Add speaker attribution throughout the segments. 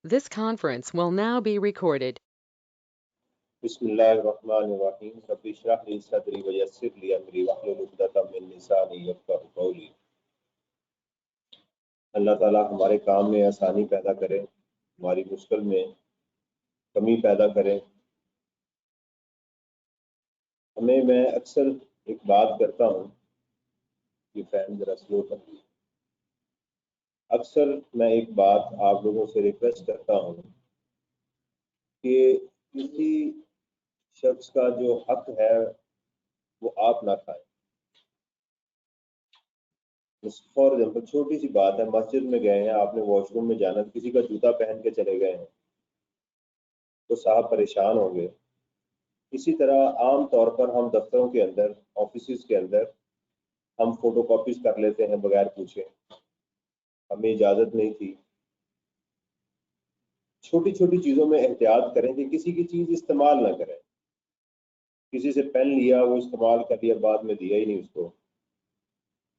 Speaker 1: This conference will now be recorded.
Speaker 2: बिस्मिल्लाहिर्रहमानिर्रहीम rabbi इश्रह ली सदरी व यस्सिर ली अमरी वहलुल उक़दतम मिन लिसानी यफ़क़हू क़ौली। अल्लाह ताला हमारे काम में आसानी पैदा करे, हमारी मुश्किल में कमी पैदा करे। मैं अक्सर एक बात करता हूँ, ये फैन जरा स्लो कर दी। अक्सर मैं एक बात आप लोगों से रिक्वेस्ट करता हूँ कि किसी शख्स का जो हक है वो आप ना खाएं। फॉर एग्जाम्पल छोटी सी बात है, मस्जिद में गए हैं, आपने वॉशरूम में जाना, किसी का जूता पहन के चले गए हैं तो साहब परेशान होंगे। इसी तरह आम तौर पर हम दफ्तरों के अंदर, ऑफिस के अंदर हम फोटोकॉपीज कर लेते हैं बगैर पूछे, हमें इजाजत नहीं थी। छोटी छोटी चीजों में एहतियात करें कि किसी की चीज इस्तेमाल ना करें। किसी से पेन लिया, वो इस्तेमाल कर लिया, बाद में दिया ही नहीं उसको।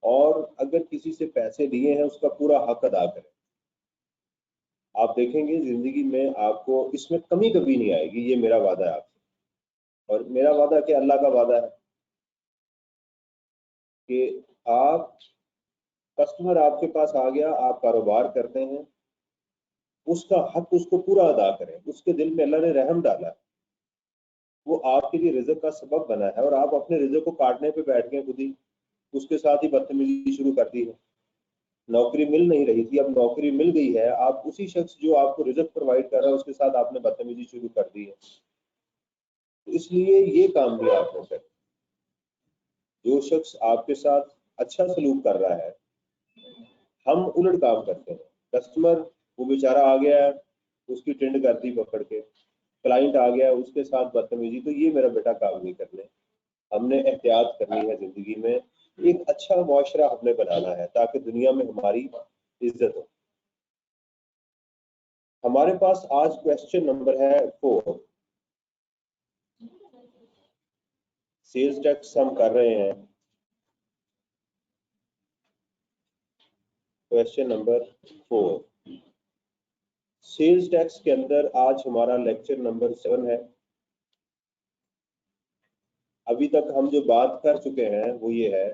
Speaker 2: और अगर किसी से पैसे लिए हैं उसका पूरा हक अदा करें। आप देखेंगे जिंदगी में आपको इसमें कमी कभी नहीं आएगी, ये मेरा वादा है आपसे। और मेरा वादा क्या, अल्लाह का वादा है कि आप, कस्टमर आपके पास आ गया, आप कारोबार करते हैं, उसका हक उसको पूरा अदा करें। उसके दिल में अल्लाह ने रहम डाला है, वो आपके लिए रिज़्क़ का सबब बना है, और आप अपने रिज़्क़ को काटने पे बैठ गए खुद ही, उसके साथ ही बदतमीजी शुरू कर दी है। नौकरी मिल नहीं रही थी, अब नौकरी मिल गई है, आप उसी शख्स जो आपको रिज़्क़ प्रोवाइड कर रहा है उसके साथ आपने बदतमीजी शुरू कर दी है। तो इसलिए ये काम भी आपने कर, जो शख्स आपके साथ अच्छा सलूक कर रहा है, हम उलट काम करते हैं। कस्टमर, वो बेचारा आ गया है, उसकी टेंड कर दी पकड़ के, क्लाइंट आ गया उसके साथ बदतमीजी, तो ये मेरा बेटा काम नहीं करने। हमने एहतियात करनी है जिंदगी में, एक अच्छा मुआशरा हमने बनाना है ताकि दुनिया में हमारी इज्जत हो। हमारे पास आज क्वेश्चन नंबर है 4। सेल्स टैक्स हम कर रहे हैं, क्वेश्चन नंबर 4 सेल्स टैक्स के अंदर आज हमारा लेक्चर नंबर 7 है। अभी तक हम जो बात कर चुके हैं वो ये है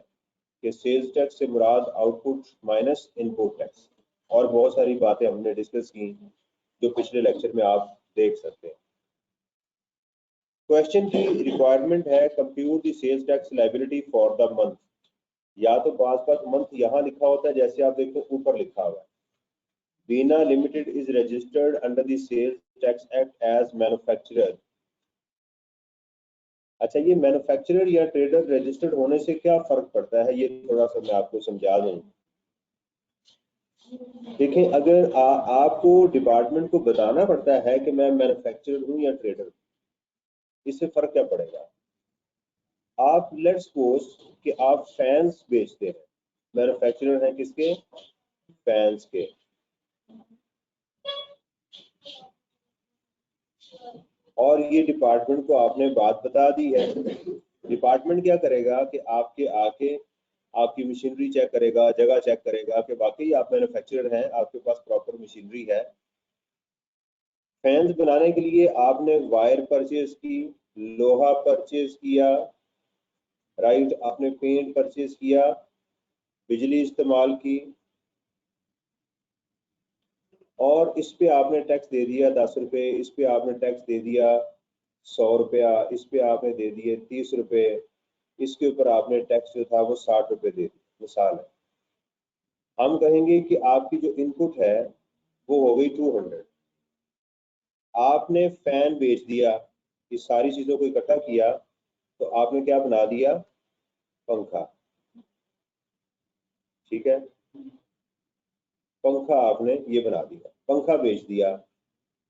Speaker 2: कि सेल्स टैक्स से मुराद आउटपुट माइनस इनपुट टैक्स, और बहुत सारी बातें हमने डिस्कस की जो पिछले लेक्चर में आप देख सकते हैं। क्वेश्चन की रिक्वायरमेंट है compute the sales tax liability for the month. या तो पास मंथ यहाँ लिखा होता है, जैसे आप देखो ऊपर लिखा हुआ है, Bina limited is registered under the sales tax act as manufacturer. अच्छा, ये मैन्युफैक्चरर या ट्रेडर रजिस्टर्ड होने से क्या फर्क पड़ता है, ये थोड़ा सा मैं आपको समझा दूं। देखें, अगर आपको डिपार्टमेंट को बताना पड़ता है कि मैं मैन्युफैक्चरर हूं या ट्रेडर हूं, इससे फर्क क्या पड़ेगा। आप लेट्स सपोज कि आप फैंस बेचते हैं, मैन्युफैक्चरर हैं किसके, फैंस के। और ये डिपार्टमेंट को आपने बात बता दी है। डिपार्टमेंट क्या करेगा कि आपके आके आपकी मशीनरी चेक करेगा, जगह चेक करेगा कि वाकई आप मैन्युफैक्चरर हैं, आपके पास प्रॉपर मशीनरी है। फैंस बनाने के लिए आपने वायर परचेज की, लोहा परचेज किया, राइट, आपने पेंट परचेज किया, बिजली इस्तेमाल की, और इस पे आपने टैक्स दे दिया 10 रुपये, इस पे आपने टैक्स दे दिया 100 रुपया, इस पे आपने दे दिए 30 रुपये, इसके ऊपर आपने टैक्स जो था वो 60 रुपये दे दिया, मिसाल है। हम कहेंगे कि आपकी जो इनपुट है वो हो गई 200। आपने फैन बेच दिया, ये सारी चीजों को इकट्ठा किया तो आपने क्या बना दिया, पंखा। ठीक है, पंखा आपने ये बना दिया, पंखा बेच दिया।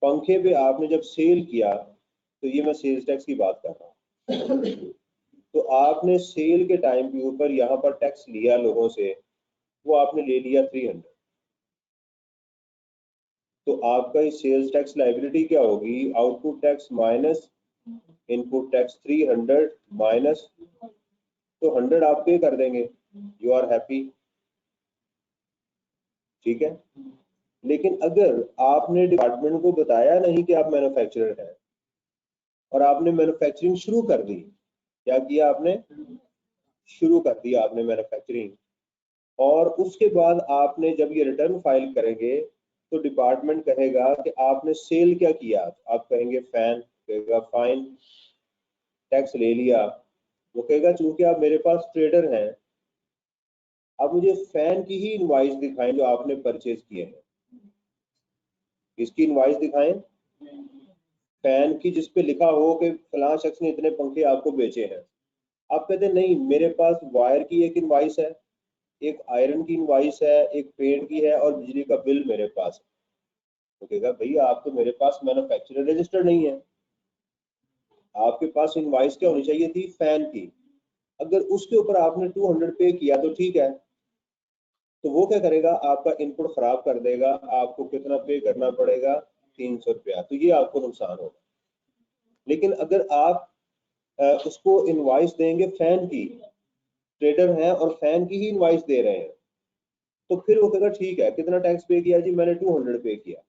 Speaker 2: पंखे पे आपने जब सेल किया, तो ये मैं सेल्स टैक्स की बात कर रहा हूँ, तो आपने सेल के टाइम के ऊपर यहाँ पर टैक्स लिया लोगों से, वो आपने ले लिया 300। तो आपका ये सेल्स टैक्स लायबिलिटी क्या होगी, output tax minus input tax 300 minus, तो 100 आप पे कर देंगे, यू आर हैप्पी। ठीक है, लेकिन अगर आपने डिपार्टमेंट को बताया नहीं कि आप मैन्युफैक्चरर हैं और आपने मैन्युफैक्चरिंग शुरू कर दी, क्या किया आपने? शुरू कर दिया आपने मैन्युफैक्चरिंग, और उसके बाद आपने जब ये रिटर्न फाइल करेंगे तो डिपार्टमेंट कहेगा कि आपने सेल क्या किया, आप कहेंगे फैन, कहेगा फाइन, टैक्स ले लिया। वो कहेगा चूंकि आप मेरे पास ट्रेडर हैं, आप मुझे फैन की ही इनवॉइस दिखाएं जो आपने परचेज किए हैं। किसकी इनवॉइस दिखाएं? फैन की, जिसपे लिखा हो कि फलां शख्स ने इतने पंखे आपको बेचे हैं। आप कहते हैं नहीं, मेरे पास वायर की एक इनवॉइस है, एक आयरन की इनवॉइस है, एक पेंट की है और बिजली का बिल मेरे पास है। तो कहेगा भैया आप तो मेरे पास मैन्युफैक्चरर रजिस्टर्ड नहीं है, आपके पास इनवॉइस क्या होनी चाहिए थी? फैन की। अगर उसके ऊपर आपने 200 पे किया तो ठीक है, तो वो क्या करेगा? आपका इनपुट खराब कर देगा, आपको कितना पे करना पड़ेगा? 300 रुपया। तो ये आपको नुकसान होगा। लेकिन अगर आप उसको इनवॉइस देंगे फैन की, ट्रेडर हैं और फैन की ही इनवॉइस दे रहे हैं, तो फिर वो कहेगा ठीक है, कितना टैक्स पे किया जी? मैंने 200 पे किया।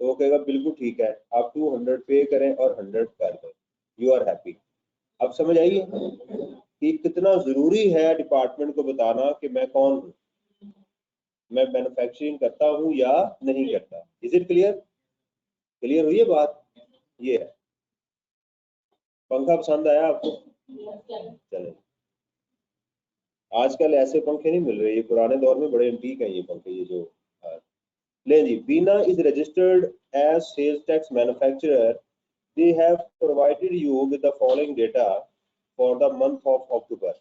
Speaker 2: तो वो कहेगा बिल्कुल ठीक है, आप 200 पे करें और 100 कर दें, यू आर हैप्पी। अब समझ आइए कि कितना जरूरी है डिपार्टमेंट को बताना कि मैं कौन हूँ, मैं मैन्युफैक्चरिंग करता हूँ या नहीं करता। Is it clear? क्लियर हुई है बात? ये है। पंखा पसंद आया आपको? चले, आजकल ऐसे पंखे नहीं मिल रहे, ये पुराने दौर में बड़े एंटीक हैं ये पंखे, ये जो ले जी। Bina is registered as sales tax manufacturer, they have provided you with the following data for the month of October.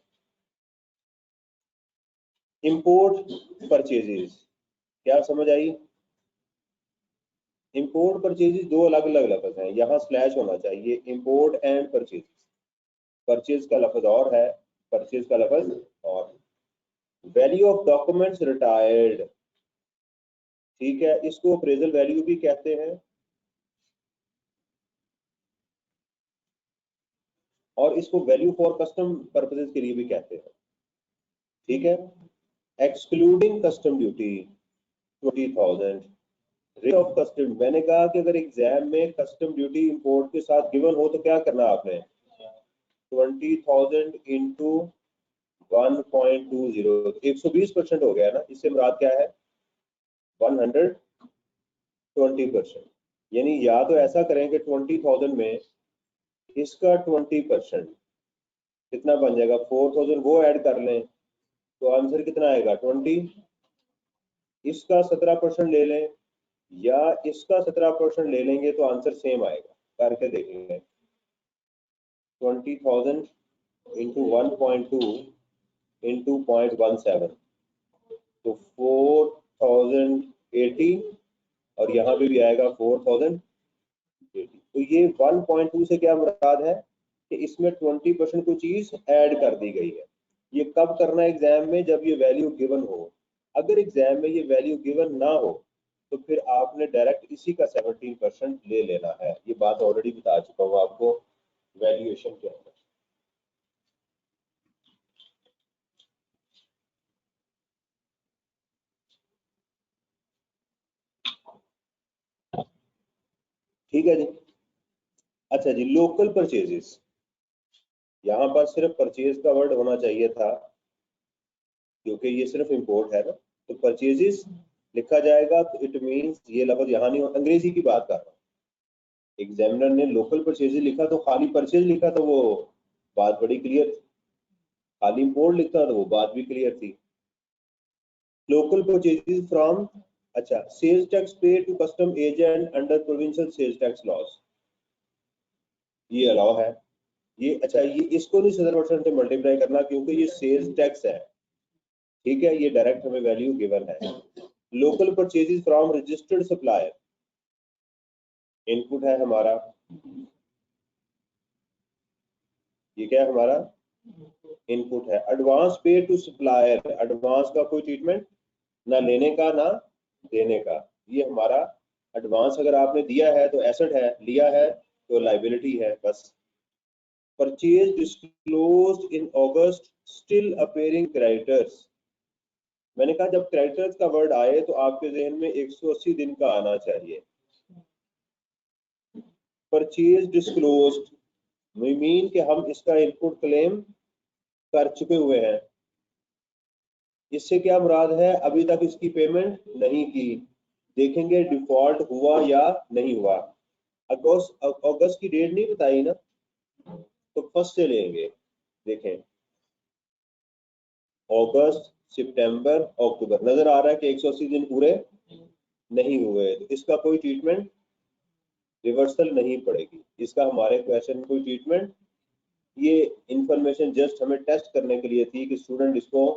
Speaker 2: Import purchases, क्या समझ आई? इंपोर्ट परचेजेस दो अलग अलग लफ्ज हैं, यहाँ स्लैश होना चाहिए, इंपोर्ट एंड परचेज। परचेज का लफ्ज और है, परचेज का लफ्ज और। वैल्यू ऑफ डॉक्यूमेंट्स रिटायर्ड, ठीक है, इसको अप्रेजल वैल्यू भी कहते हैं और इसको वैल्यू फॉर कस्टम पर्पसेस के लिए भी कहते हैं, ठीक है। Excluding custom duty 20,000। Rate of custom, मैंने कहा कि अगर एग्जाम में कस्टम ड्यूटी इंपोर्ट के साथ गिवन हो तो क्या करना आपने? 20,000 इंटू 1.20, 120% हो गया ना। इससे मुराद क्या है? 120%। यानी या तो ऐसा करें कि 20,000 में इसका 20% कितना बन जाएगा? 4,000 वो ऐड कर लें तो आंसर कितना आएगा? 20। इसका 17% ले लें या इसका 17% ले लेंगे तो आंसर सेम आएगा, करके देखेंगे। 20,000 इंटू 1.2 इंटू 0.17 तो 4,080 और यहाँ पे भी आएगा 4,080। तो ये 1.2 से क्या मुराद है कि इसमें 20% कोई चीज ऐड कर दी गई है। ये कब करना है एग्जाम में? जब ये वैल्यू गिवन हो। अगर एग्जाम में ये वैल्यू गिवन ना हो तो फिर आपने डायरेक्ट इसी का 17% ले लेना है। ये बात ऑलरेडी बता चुका हूँ आपको वैल्यूएशन के अंदर। ठीक है जी। अच्छा जी, लोकल परचेजेस, यहाँ पर सिर्फ परचेज का वर्ड होना चाहिए था क्योंकि ये सिर्फ इंपोर्ट है ना। तो परचेजेस लिखा जाएगा तो इट मींस ये लफ्ज यहाँ नहीं, अंग्रेजी की बात कर रहा हूँ। एग्जामिनर ने लोकल परचेजेस लिखा तो खाली परचेज लिखा तो वो बात बड़ी क्लियर थी, खाली इंपोर्ट लिखा तो वो बात भी क्लियर थी। लोकल परचेजेस फ्रॉम, अच्छा, सेल्स टैक्स पे to custom agent under provincial sales tax laws, ये अलाउ है। ये अच्छा, ये इसको नहीं 17% से मल्टीप्लाई करना क्योंकि ये सेल्स टैक्स है, ठीक है, ये डायरेक्ट हमें वैल्यू गिवन है। Local purchases from registered supplier, input है हमारा, ये क्या है हमारा? इनपुट है। एडवांस पे टू सप्लायर, एडवांस का कोई ट्रीटमेंट ना लेने का ना देने का, ये हमारा एडवांस अगर आपने दिया है तो एसेट है, लिया है तो लाइबिलिटी है बस। परचेज डिस्क्लोज्ड इन अगस्त स्टिल अपीयरिंग क्रेडिटर्स, मैंने कहा जब क्रेडिटर्स का वर्ड आए तो आपके जहन में 180 दिन का आना चाहिए। परचेज डिस्क्लोज्ड मीन कि हम इसका इनपुट क्लेम कर चुके हुए हैं। इससे क्या मुराद है, अभी तक इसकी पेमेंट नहीं की। देखेंगे डिफॉल्ट हुआ या नहीं हुआ। अगस्त की डेट नहीं बताई ना, तो फर्स्ट से लेंगे। देखें अगस्त, सितंबर, अक्टूबर, नजर आ रहा है कि 180 दिन पूरे नहीं हुए, तो इसका कोई ट्रीटमेंट रिवर्सल नहीं पड़ेगी। इसका हमारे क्वेश्चन में कोई ट्रीटमेंट, ये इंफॉर्मेशन जस्ट हमें टेस्ट करने के लिए थी कि स्टूडेंट इसको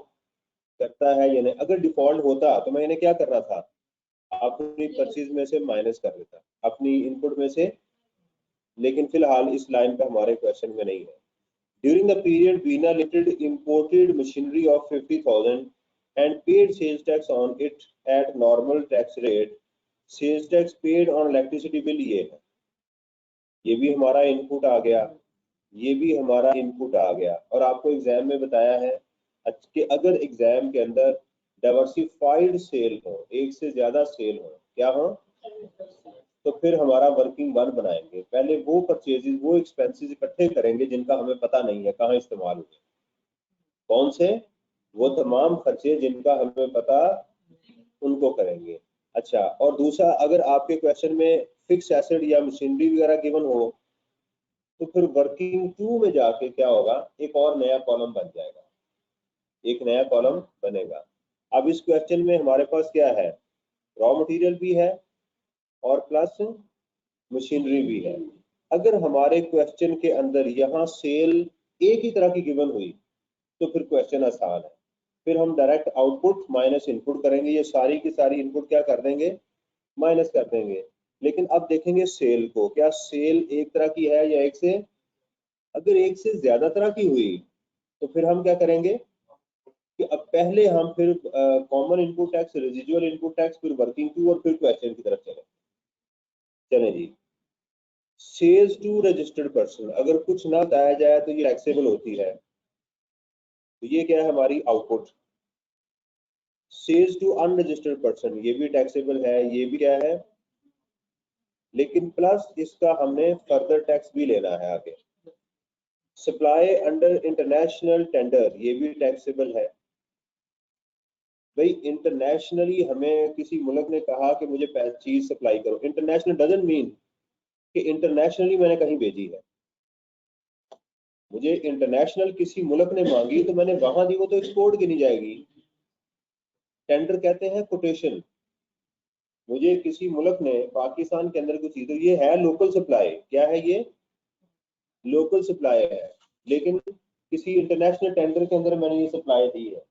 Speaker 2: करता है या नहीं। अगर डिफॉल्ट होता तो मैंने क्या करना था, अपनी परचेज में से माइनस कर देता, अपनी इनपुट में से, लेकिन फिलहाल इस लाइन पे हमारे क्वेश्चन में नहीं है। During the period Beena limited imported machinery of 50,000 and paid sales tax on it at normal tax rate. Sales tax paid on electricity bill ये है, ये भी हमारा इनपुट आ गया, ये भी हमारा इनपुट आ गया। और आपको एग्जाम में बताया है कि अगर एग्जाम के अंदर डाइवर्सिफाइड सेल हो, एक से ज्यादा सेल हो, क्या हो, तो फिर हमारा वर्किंग वन बनाएंगे। पहले वो परचेजेस, वो एक्सपेंसेस इकट्ठे करेंगे जिनका हमें पता नहीं है कहाँ इस्तेमाल हुए, कौन से, वो तमाम खर्चे जिनका हमें पता, उनको करेंगे। अच्छा, और दूसरा, अगर आपके क्वेश्चन में फिक्स एसेट या मशीनरी वगैरह गिवन हो तो फिर वर्किंग टू में जाके क्या होगा, एक और नया कॉलम बन जाएगा, एक नया कॉलम बनेगा। अब इस क्वेश्चन में हमारे पास क्या है, रॉ मटेरियल भी है और प्लस मशीनरी भी है। अगर हमारे क्वेश्चन के अंदर यहाँ सेल एक ही तरह की गिवन हुई तो फिर क्वेश्चन आसान है, फिर हम डायरेक्ट आउटपुट माइनस इनपुट करेंगे, ये सारी की सारी इनपुट क्या कर देंगे, माइनस कर देंगे। लेकिन अब देखेंगे सेल को, क्या सेल एक तरह की है या एक से, अगर एक से ज्यादा तरह की हुई तो फिर हम क्या करेंगे कि अब पहले हम फिर common input tax, residual input tax, फिर वर्किंग टू और फिर क्वेश्चन की तरफ चले जी। सेल्स टू रजिस्टर्ड पर्सन, अगर कुछ ना बताया जाए तो ये टैक्सेबल होती है, तो ये क्या है हमारी output. Sales to unregistered person, ये भी टैक्सेबल है, ये भी क्या है, लेकिन प्लस इसका हमने फर्दर टैक्स भी लेना है आगे। सप्लाई अंडर इंटरनेशनल टेंडर, ये भी टैक्सेबल है। भाई इंटरनेशनली हमें किसी मुल्क ने कहा कि मुझे चीज सप्लाई करो, इंटरनेशनल डजंट मीन कि इंटरनेशनली मैंने कहीं भेजी है। मुझे इंटरनेशनल किसी मुल्क ने मांगी तो मैंने वहां दी, वो तो एक्सपोर्ट गिनी जाएगी। टेंडर कहते हैं कोटेशन। मुझे किसी मुल्क ने पाकिस्तान के अंदर कुछ चीज, तो ये है लोकल सप्लाई, क्या है ये, लोकल सप्लाई है। लेकिन किसी इंटरनेशनल टेंडर के अंदर मैंने ये सप्लाई दी है,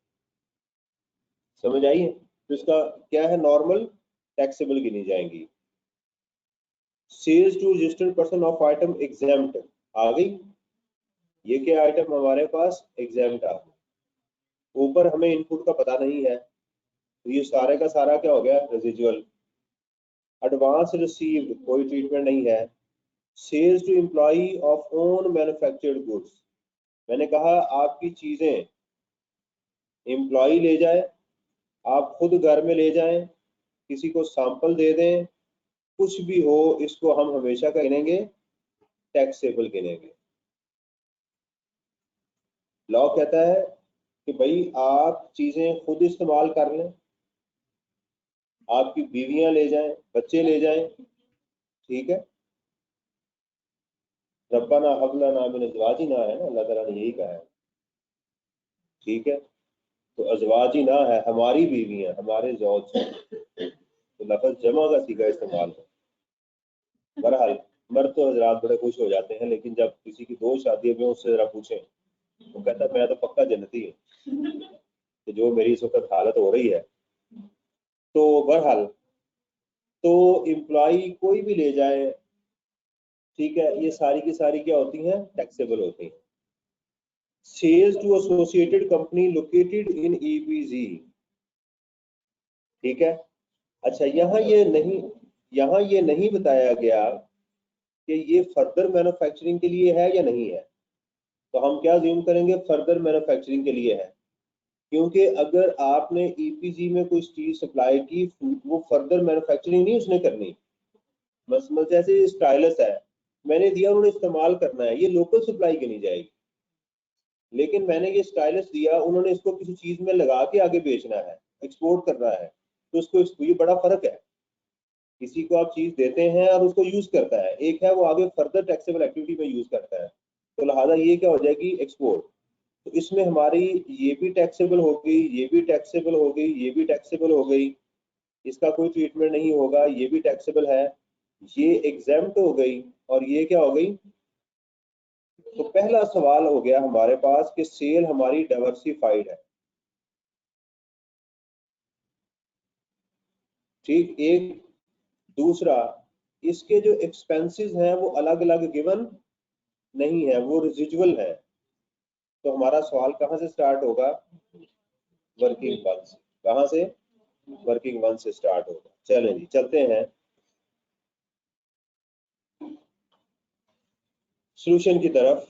Speaker 2: समझ आई है, तो इसका क्या है, नॉर्मल टैक्सेबल गिनी जाएंगी। Sales to registered person of item exempt आ गई, ये क्या आइटम हमारे पास एग्जेम्प्ट आ गई। ऊपर हमें इनपुट का पता नहीं है, तो ये सारे का सारा क्या हो गया, रेजिजुअल। एडवांस रिसीव्ड, कोई ट्रीटमेंट नहीं है। Sales to employee of own manufactured goods, मैंने कहा आपकी चीजें एम्प्लॉई ले जाए, आप खुद घर में ले जाएं, किसी को सैंपल दे दें, कुछ भी हो, इसको हम हमेशा क्या गिनेंगे, टैक्सेबल गिनेंगे। लॉ कहता है कि भाई आप चीजें खुद इस्तेमाल कर लें, आपकी बीवियां ले जाएं, बच्चे ले जाएं, ठीक है, रब्बाना हबला ना मिन अज़वाजिना है ना, अल्लाह ताला ने यही कहा है, ठीक है। तो अज़वाजी ना है हमारी बीवियां, हमारे ज़ौज, तो लफ्ज़ जमा का सीगा इस्तेमाल है। बहरहाल मर्द तो हजरात बड़े खुश हो जाते हैं, लेकिन जब किसी की दो शादियों में उससे जरा पूछें, वो कहता मैं तो पक्का जन्नती हूँ, तो जो मेरी इस वक्त हालत हो रही है। तो बहरहाल, तो एम्प्लॉई कोई भी ले जाए, ठीक है, ये सारी की सारी क्या होती हैं, टैक्सेबल होती हैं। Sales to associated company located in EPZ, ठीक है। अच्छा, यहाँ ये नहीं बताया गया कि ये फर्दर मैन्युफैक्चरिंग के लिए है या नहीं है, तो हम क्या ज्यूम करेंगे, फर्दर मैन्युफैक्चरिंग के लिए है, क्योंकि अगर आपने ईपीजी में कोई चीज सप्लाई की, वो फर्दर मैन्युफैक्चरिंग नहीं उसने करनी। मतलब जैसे स्टाइलस है, मैंने दिया, उन्होंने इस्तेमाल करना है, ये लोकल सप्लाई की नहीं जाएगी। लेकिन मैंने ये स्टाइलस दिया, उन्होंने इसको किसी चीज में लगा के आगे बेचना है, एक्सपोर्ट करना है, तो इसको ये बड़ा फर्क है। किसी को आप चीज देते हैं और उसको यूज करता है, एक है वो आगे फर्दर टैक्सेबल एक्टिविटी में यूज करता है, तो लिहाजा ये क्या हो जाएगी, एक्सपोर्ट। तो इसमें हमारी ये भी टैक्सेबल हो गई, ये भी टैक्सेबल हो गई, ये भी टैक्सेबल हो गई, इसका कोई ट्रीटमेंट नहीं होगा, ये भी टैक्सेबल है, ये एग्जेम्प्ट हो गई, और ये क्या हो गई। तो पहला सवाल हो गया हमारे पास कि सेल हमारी डाइवर्सिफाइड है। ठीक, एक दूसरा, इसके जो एक्सपेंसेस हैं वो अलग अलग गिवन नहीं है, वो रेजिजुअल है। तो हमारा सवाल कहाँ से स्टार्ट होगा, वर्किंग वन से। कहाँ से, वर्किंग वन से स्टार्ट होगा। चलें जी, चलते हैं सॉल्यूशन की तरफ।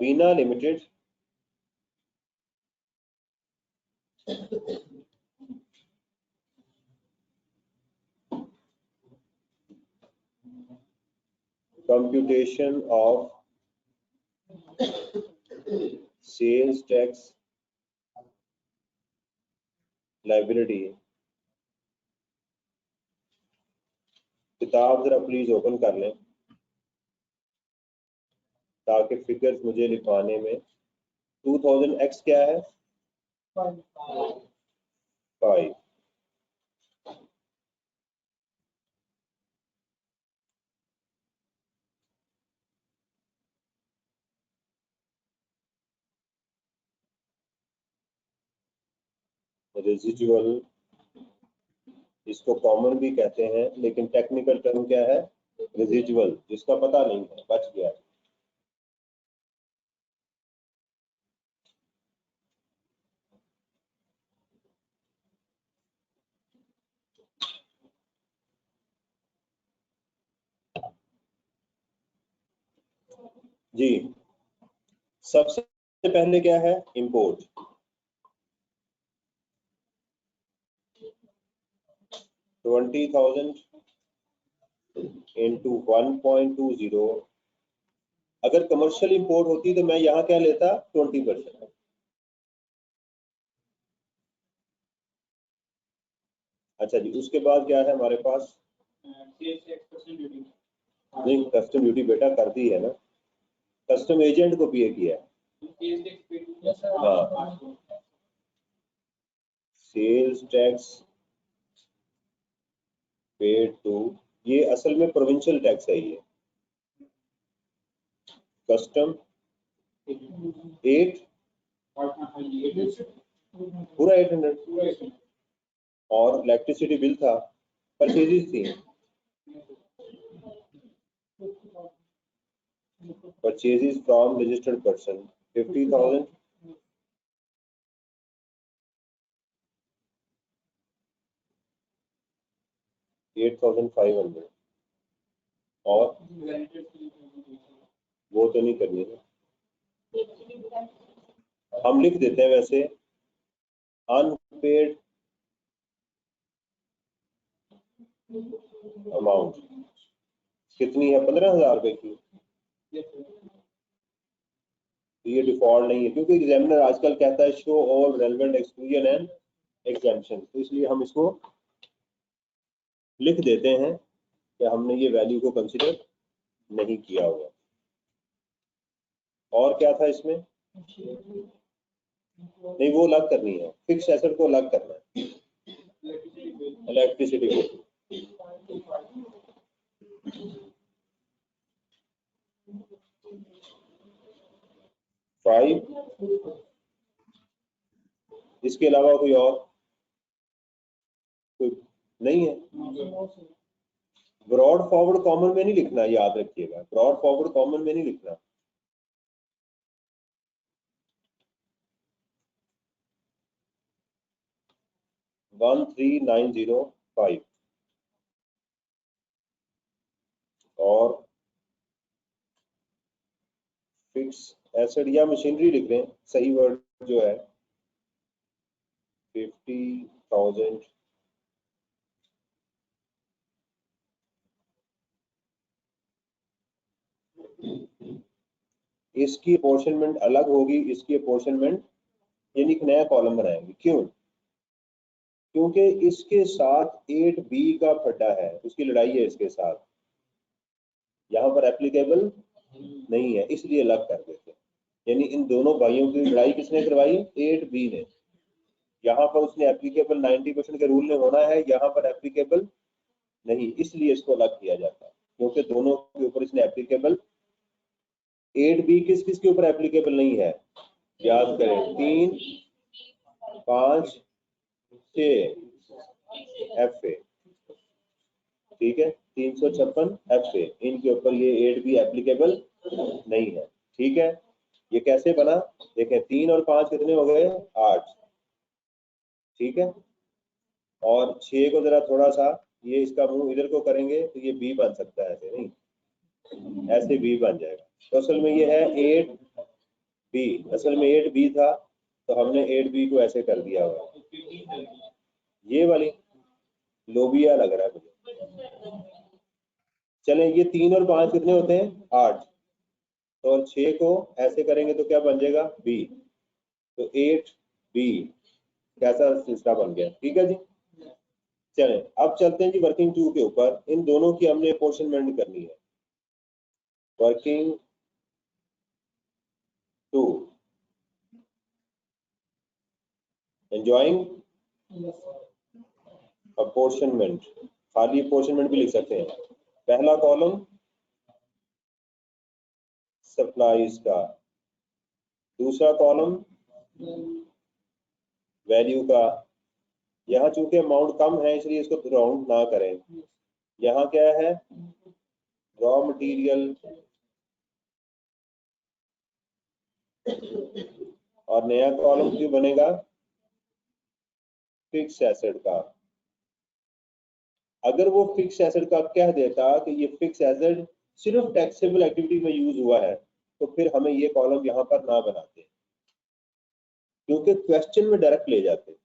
Speaker 2: बीना limited computation of sales tax liability। किताब जरा प्लीज ओपन कर लें ताकि फिगर्स मुझे लिखवाने में। 2000x क्या है, 5। रेजिजुअल, इसको कॉमन भी कहते हैं, लेकिन टेक्निकल टर्म क्या है, रेजिजुअल। जिसका पता नहीं है बच गया। जी, सबसे पहले क्या है, इंपोर्ट। 20,000 इंटू 1.20। अगर कमर्शियल इंपोर्ट होती तो मैं यहाँ क्या लेता, 20%। अच्छा जी, उसके बाद क्या है हमारे पास, नहीं कस्टम ड्यूटी बेटा कर दी है ना, कस्टम एजेंट को पे किया है। हाँ, सेल्स टैक्स पेड टू, ये असल में प्रोविंशियल टैक्स है ये। कस्टम 8, पूरा 800, और इलेक्ट्रिसिटी बिल था, परचेजेस थी, परचेजेस फ्रॉम रजिस्टर्ड पर्सन 50,000, $8,500, और वो तो नहीं करनी है, हम लिख देते हैं वैसे। अनपेड अमाउंट कितनी है, 15,000 रुपए की। तो ये डिफॉल्ट नहीं है, क्योंकि एग्जामिनर आजकल कहता है show all relevant exclusion and exemption, तो इसलिए हम इसको लिख देते हैं कि हमने ये वैल्यू को कंसिडर नहीं किया हुआ। और क्या था इसमें, नहीं वो अलग करनी है, फिक्स एसेट को अलग करना है, इलेक्ट्रिसिटी को। फाइव, इसके अलावा कोई और कोई नहीं है। ब्रॉड फॉरवर्ड कॉमन में नहीं लिखना, याद रखिएगा, ब्रॉड फॉरवर्ड कॉमन में नहीं लिखना। $13,905 और फिक्स एसेट या मशीनरी लिख रहे हैं, सही वर्ड जो है 50,000 इसकी अपोर्शनमेंट अलग होगी, इसकी अपोर्शनमेंट यानी एक नया कॉलम बनाएंगे। क्यों? क्योंकि इसके साथ 8B का फड्डा है, उसकी लड़ाई है इसके साथ, यहाँ पर एप्लीकेबल नहीं है, इसलिए अलग कर देते। यानी इन दोनों भाइयों की लड़ाई किसने करवाई? 8B ने। यहाँ पर उसने एप्लीकेबल 90% के रूल में होना है, यहाँ पर एप्लीकेबल नहीं, इसलिए इसको अलग किया जाता है, क्योंकि दोनों के ऊपर इसने एप्लीकेबल। 8B किस किस के ऊपर एप्लीकेबल नहीं है? याद करें, 3, 5, 6 FA, ठीक है, 356 FA, इनके ऊपर ये 8B एप्लीकेबल नहीं है। ठीक है, ये कैसे बना? देखें, 3 और 5 कितने हो गए? 8, ठीक है, और 6 को जरा थोड़ा सा ये इसका मुंह इधर को करेंगे तो ये B बन सकता है, ऐसे नहीं, ऐसे B बन जाएगा। तो असल में ये है 8B, असल में 8B था, तो हमने 8B को ऐसे कर दिया हुआ। ये वाली लोबिया लग रहा है मुझे। चलें, ये 3 और 5 कितने होते हैं? 8, तो और 6 को ऐसे करेंगे तो क्या बन जाएगा? B, तो 8B कैसा सिलसिला बन गया। ठीक है जी, चलें अब चलते हैं जी वर्किंग 2 के ऊपर। इन दोनों की हमने अपोर्शनमेंट करनी है। वर्किंग 2, एंजॉइंग अपोर्शनमेंट, खाली अपोर्शनमेंट भी लिख सकते हैं। पहला कॉलम सप्लाईज का, दूसरा कॉलम वैल्यू का। यहाँ चूंकि अमाउंट कम है इसलिए इसको राउंड ना करें। यहाँ क्या है? रॉ मटेरियल, और नया कॉलम क्यों बनेगा? फिक्स एसेट का। अगर वो फिक्स एसेट का कह देता कि ये फिक्स एसेट सिर्फ टैक्सेबल एक्टिविटी में यूज हुआ है, तो फिर हमें ये कॉलम यहाँ पर ना बनाते, क्योंकि क्वेश्चन में डायरेक्ट ले जाते।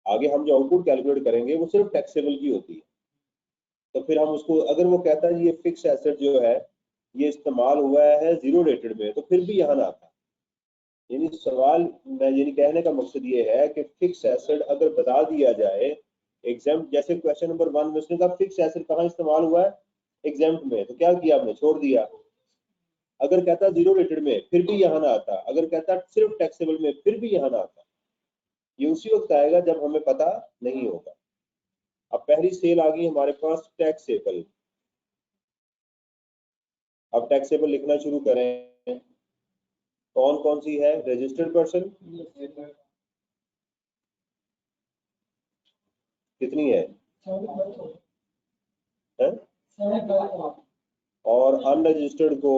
Speaker 2: आगे हम जो आउटपुट कैलकुलेट करेंगे वो सिर्फ टैक्सेबल की होती है, तो फिर हम उसको, अगर वो कहता है ये फिक्स एसेट जो है ये इस्तेमाल हुआ है जीरो रेटेड में, तो फिर भी यहाँ ना आता। यानी सवाल, मैं यानी कहने का मकसद ये है कि फिक्स एसेट अगर बता दिया जाए एग्जाम, जैसे क्वेश्चन नंबर 1 में उसने कहा फिक्स एसेट कहाँ इस्तेमाल हुआ है? एग्जाम में, तो क्या किया आपने? छोड़ दिया। अगर कहता जीरो रेटेड में, फिर भी यहाँ ना आता। अगर कहता सिर्फ टैक्सेबल में, फिर भी यहाँ ना आता। ये उसी वक्त आएगा जब हमें पता नहीं होगा। अब पहली सेल आ गई हमारे पास टैक्सेबल। अब टैक्सेबल लिखना शुरू करें। कौन कौन सी है? रजिस्टर्ड पर्सन कितनी है? और अनरजिस्टर्ड को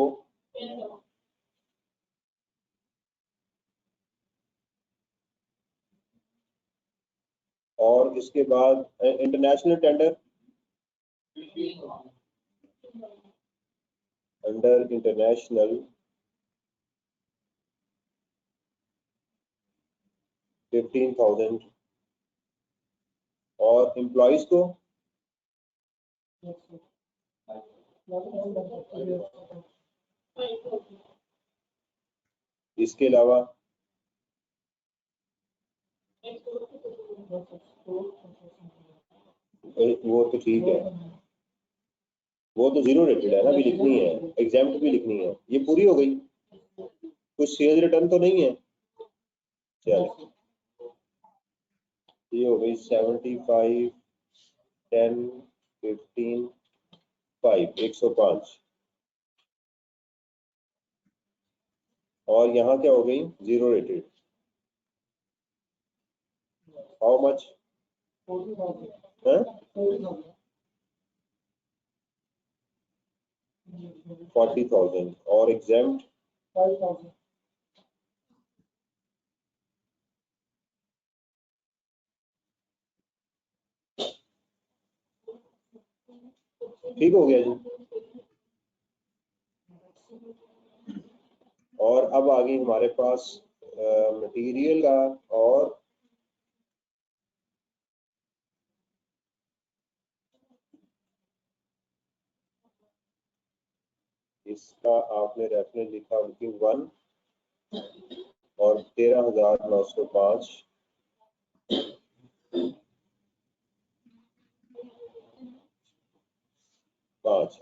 Speaker 2: और इसके बाद इंटरनेशनल टेंडर, अंडर इंटरनेशनल 15,000, और एम्प्लॉइज को इसके अलावा वो तो ठीक है, वो तो जीरो रेटेड है ना, भी लिखनी है, एग्जाम्प्ट भी लिखनी है। ये पूरी हो गई, कुछ सेल्स रिटर्न तो नहीं है। चलो, ये हो गई 75, 10, 15, 5, 105। और यहाँ क्या हो गई? Zero rated. How much? 40,000, और एग्जाम्प्ट 5,000। ठीक हो गया जी। और अब आ गई हमारे पास मटेरियल का और इसका आपने रेफरेंस लिखा बुकिंग 1 और 13,905।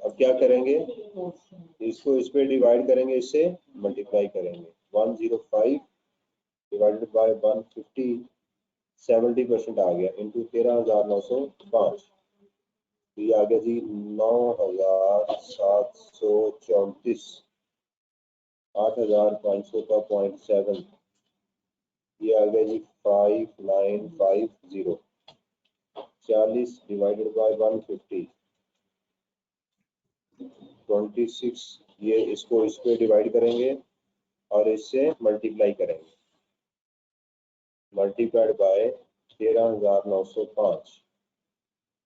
Speaker 2: अब क्या करेंगे, इसको इस पे डिवाइड करेंगे, इससे मल्टीप्लाई करेंगे। 105 डिवाइडेड बाय 150, 70% आ गया, इंटू 13,905। ये आ गया जी 9,734, 8,500 का 0.7। ये आ गया जी 5950। 40 डिवाइडेड बाय 150, 26। ये इसको इस पे डिवाइड करेंगे और इससे मल्टीप्लाई करेंगे, मल्टीप्लाइड बाय 13,905,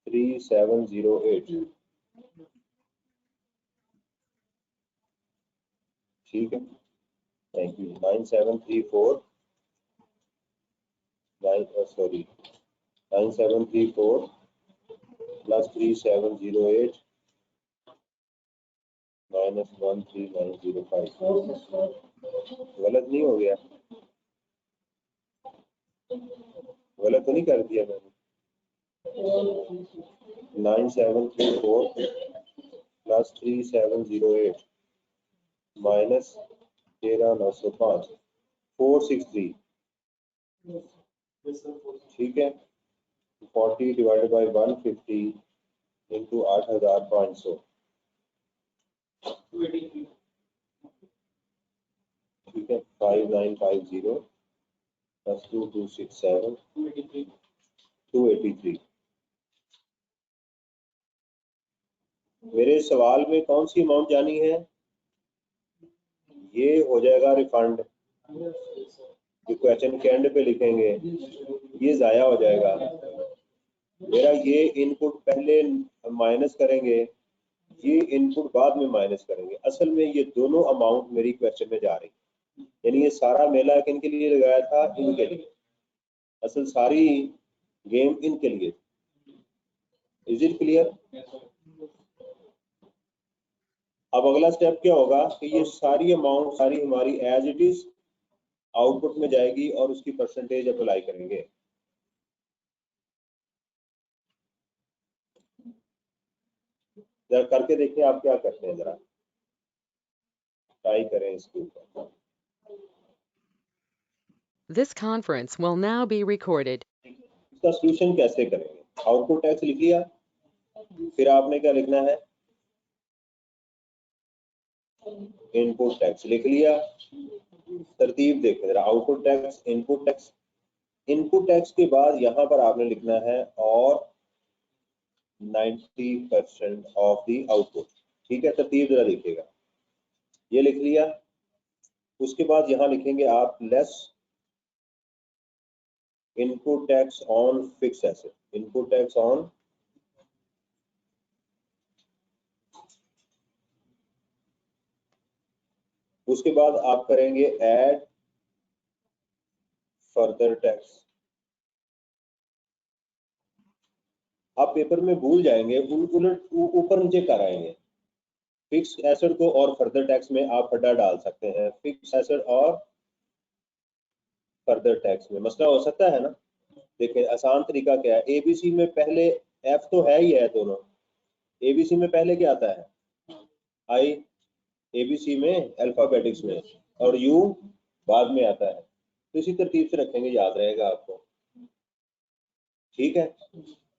Speaker 2: 3708। ठीक है, थैंक यू। 9734 plus 3708 minus 13905। गलत नहीं हो गया? गलत तो नहीं कर दिया मैंने? 9734 प्लस 3708 माइनस 13,905, 463। ठीक है, 40 डिवाइडेड बाई 150 इंटू 8,500। ठीक है, 5950 प्लस 2267, 283। मेरे सवाल में कौन सी अमाउंट जानी है? ये हो जाएगा रिफंड, जो क्वेश्चन के एंड पे लिखेंगे, ये जाया हो जाएगा। मेरा ये इनपुट पहले माइनस करेंगे, ये इनपुट बाद में माइनस करेंगे। असल में ये दोनों अमाउंट मेरी क्वेश्चन में जा रही, यानी ये सारा मेला किन के लिए लगाया था? इनके लिए। असल सारी गेम इनके लिए। Is it clear? अब अगला स्टेप क्या होगा कि ये सारी अमाउंट सारी हमारी एज इट इज आउटपुट में जाएगी और उसकी परसेंटेज अप्लाई करेंगे। जरा करके देखिए आप क्या करते हैं, जरा ट्राई करें इसके ऊपर।
Speaker 1: This conference will now be recorded.
Speaker 2: इसका सॉल्यूशन कैसे करेंगे? आउटपुट टैक्स लिख लिया, फिर आपने क्या लिखना है? इनपुट टैक्स लिख लिया। तरतीब देखें जरा, output tax, input tax. Input tax के बाद यहाँ पर आपने लिखना है और 90% ऑफ द आउटपुट। ठीक है, तरतीब जरा देखिएगा, ये लिख लिया। उसके बाद यहाँ लिखेंगे आप less input tax on fix asset, input tax on उसके बाद आप करेंगे ऐड फर्दर टैक्स। आप पेपर में भूल जाएंगे, उलट ऊपर नीचे कर आएंगे। फिक्स एसेट को और फर्दर टैक्स में आप हड्डा डाल सकते हैं, फिक्स एसेट और फर्दर टैक्स में मसला हो सकता है ना। देखिए आसान तरीका क्या है, एबीसी में पहले एफ तो है ही है दोनों। एबीसी में पहले क्या आता है? आई, एबीसी में अल्फाबेटिक्स में, और यू बाद में आता है। तो इसी तरतीब से रखेंगे, याद रहेगा आपको। ठीक है,